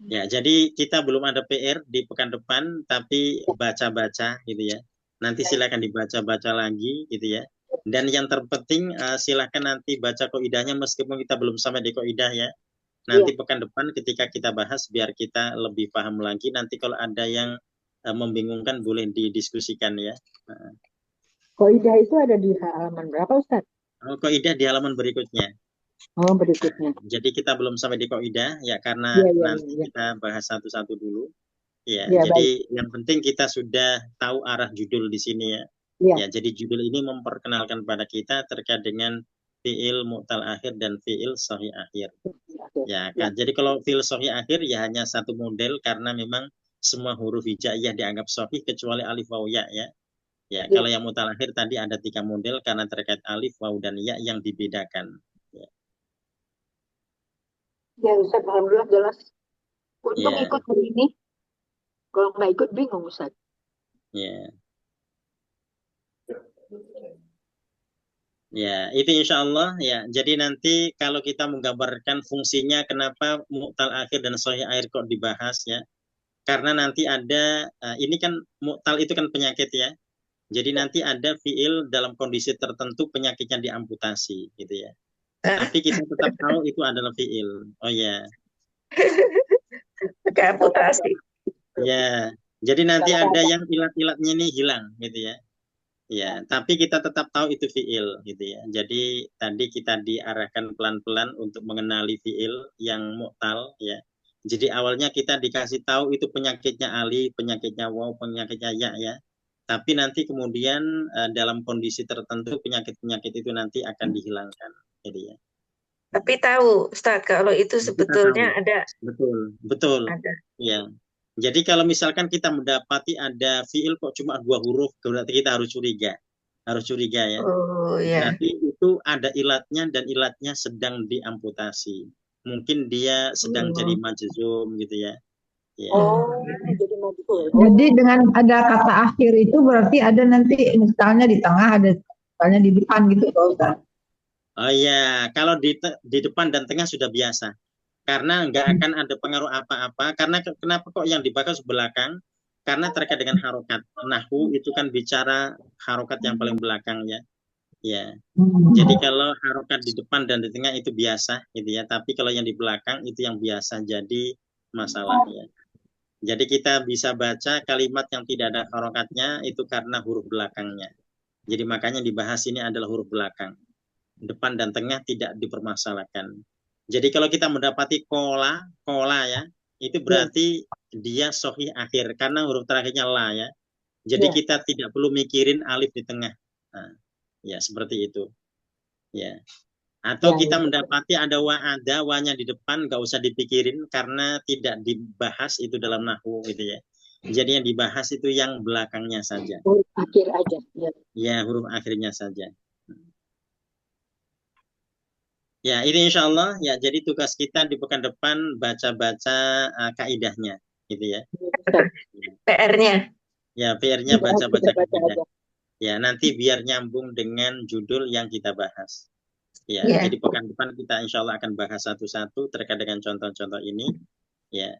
Ya, jadi kita belum ada PR di pekan depan, tapi baca-baca gitu ya. Nanti silakan dibaca-baca lagi gitu ya. Dan yang terpenting silakan nanti baca kaidahnya meskipun kita belum sampai di kaidah ya. Nanti pekan depan ketika kita bahas biar kita lebih paham lagi. Nanti kalau ada yang membingungkan boleh didiskusikan ya. Kaidah itu ada di halaman berapa Ustaz? Kaidah di halaman berikutnya. Oh, berikutnya. Jadi kita belum sampai di kaidah ya karena nanti kita bahas satu-satu dulu. Ya, jadi yang penting kita sudah tahu arah judul di sini ya. Ya, jadi judul ini memperkenalkan pada kita terkait dengan fi'il mu'tal akhir dan fi'il sahih akhir. Ya, kan? Jadi kalau fi'il sahih akhir ya hanya satu model karena memang semua huruf hijaiyah dianggap sahih kecuali alif waw ya ya. Ya, kalau yang mu'tal akhir tadi ada 3 model karena terkait alif waw dan ya yang dibedakan. Ya Ustaz, alhamdulillah jelas. Untung ikut hari ini. Kalau nggak ikut bingung Ustaz. Ya. Ya, itu insya Allah ya. Jadi nanti kalau kita menggambarkan fungsinya kenapa mu'tal akhir dan sahih akhir kok dibahas ya. Karena nanti ada ini kan mu'tal itu kan penyakit ya. Jadi nanti ada fi'il dalam kondisi tertentu penyakitnya diamputasi gitu ya. Tapi kita tetap tahu itu adalah fi'il. Oh ya. Amputasi. Ya. Jadi nanti ada yang ilat-ilatnya ini hilang gitu ya. Ya, tapi kita tetap tahu itu fi'il gitu ya. Jadi tadi kita diarahkan pelan-pelan untuk mengenali fi'il yang mu'tal ya. Jadi awalnya kita dikasih tahu itu penyakitnya alif, penyakitnya waw, penyakitnya ya ya. Tapi nanti kemudian dalam kondisi tertentu penyakit-penyakit itu nanti akan dihilangkan gitu ya. Tapi tahu Ustaz kalau itu sebetulnya ada. Betul, betul. Ada. Ya. Jadi kalau misalkan kita mendapati ada fiil kok cuma 2 huruf, berarti kita harus curiga ya. Oh ya. Berarti itu ada ilatnya dan ilatnya sedang diamputasi. Mungkin dia sedang jadi majzum gitu ya. Ya. Jadi majzum. Jadi dengan ada kata akhir itu berarti ada nanti misalnya di tengah, ada misalnya di depan gitu Pak Ustaz. Oh ya, kalau di depan dan tengah sudah biasa. Karena nggak akan ada pengaruh apa-apa. Karena kenapa kok yang dibahas belakang? Karena terkait dengan harokat. Nahwu itu kan bicara harokat yang paling belakang ya. Ya. Jadi kalau harokat di depan dan di tengah itu biasa gitu ya. Tapi kalau yang di belakang itu yang biasa jadi masalah ya. Jadi kita bisa baca kalimat yang tidak ada harokatnya itu karena huruf belakangnya. Jadi makanya dibahas ini adalah huruf belakang. Depan dan tengah tidak dipermasalahkan. Jadi kalau kita mendapati kola ya, itu berarti dia sahih akhir karena huruf terakhirnya la ya. Jadi kita tidak perlu mikirin alif di tengah. Nah, ya seperti itu. Ya. Atau kita mendapati ada wa-nya di depan, nggak usah dipikirin karena tidak dibahas itu dalam nahwu gitu ya. Jadi yang dibahas itu yang belakangnya saja. Huruf akhir aja. Ya, huruf akhirnya saja. Ya, ini insya Allah ya. Jadi tugas kita di pekan depan baca-baca kaidahnya. gitu ya. PR-nya. Ya, PR-nya baca-baca Baca kaidah. aja. Ya, nanti biar nyambung dengan judul yang kita bahas. Ya, Ya. jadi pekan depan kita insya Allah akan bahas satu-satu terkait dengan contoh-contoh ini. Ya,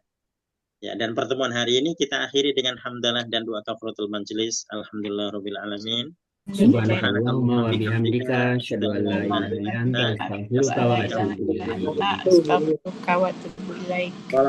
ya. Dan pertemuan hari ini kita akhiri dengan hamdalah dan doa kafaratul majelis. Alhamdulillahirabbil alamin. Subhanallahumma wa bihamdika asyhadu an la ilaha illa anta astaghfiruka wa atubu ilaik. Astaghfiruka wa atubu ilaik.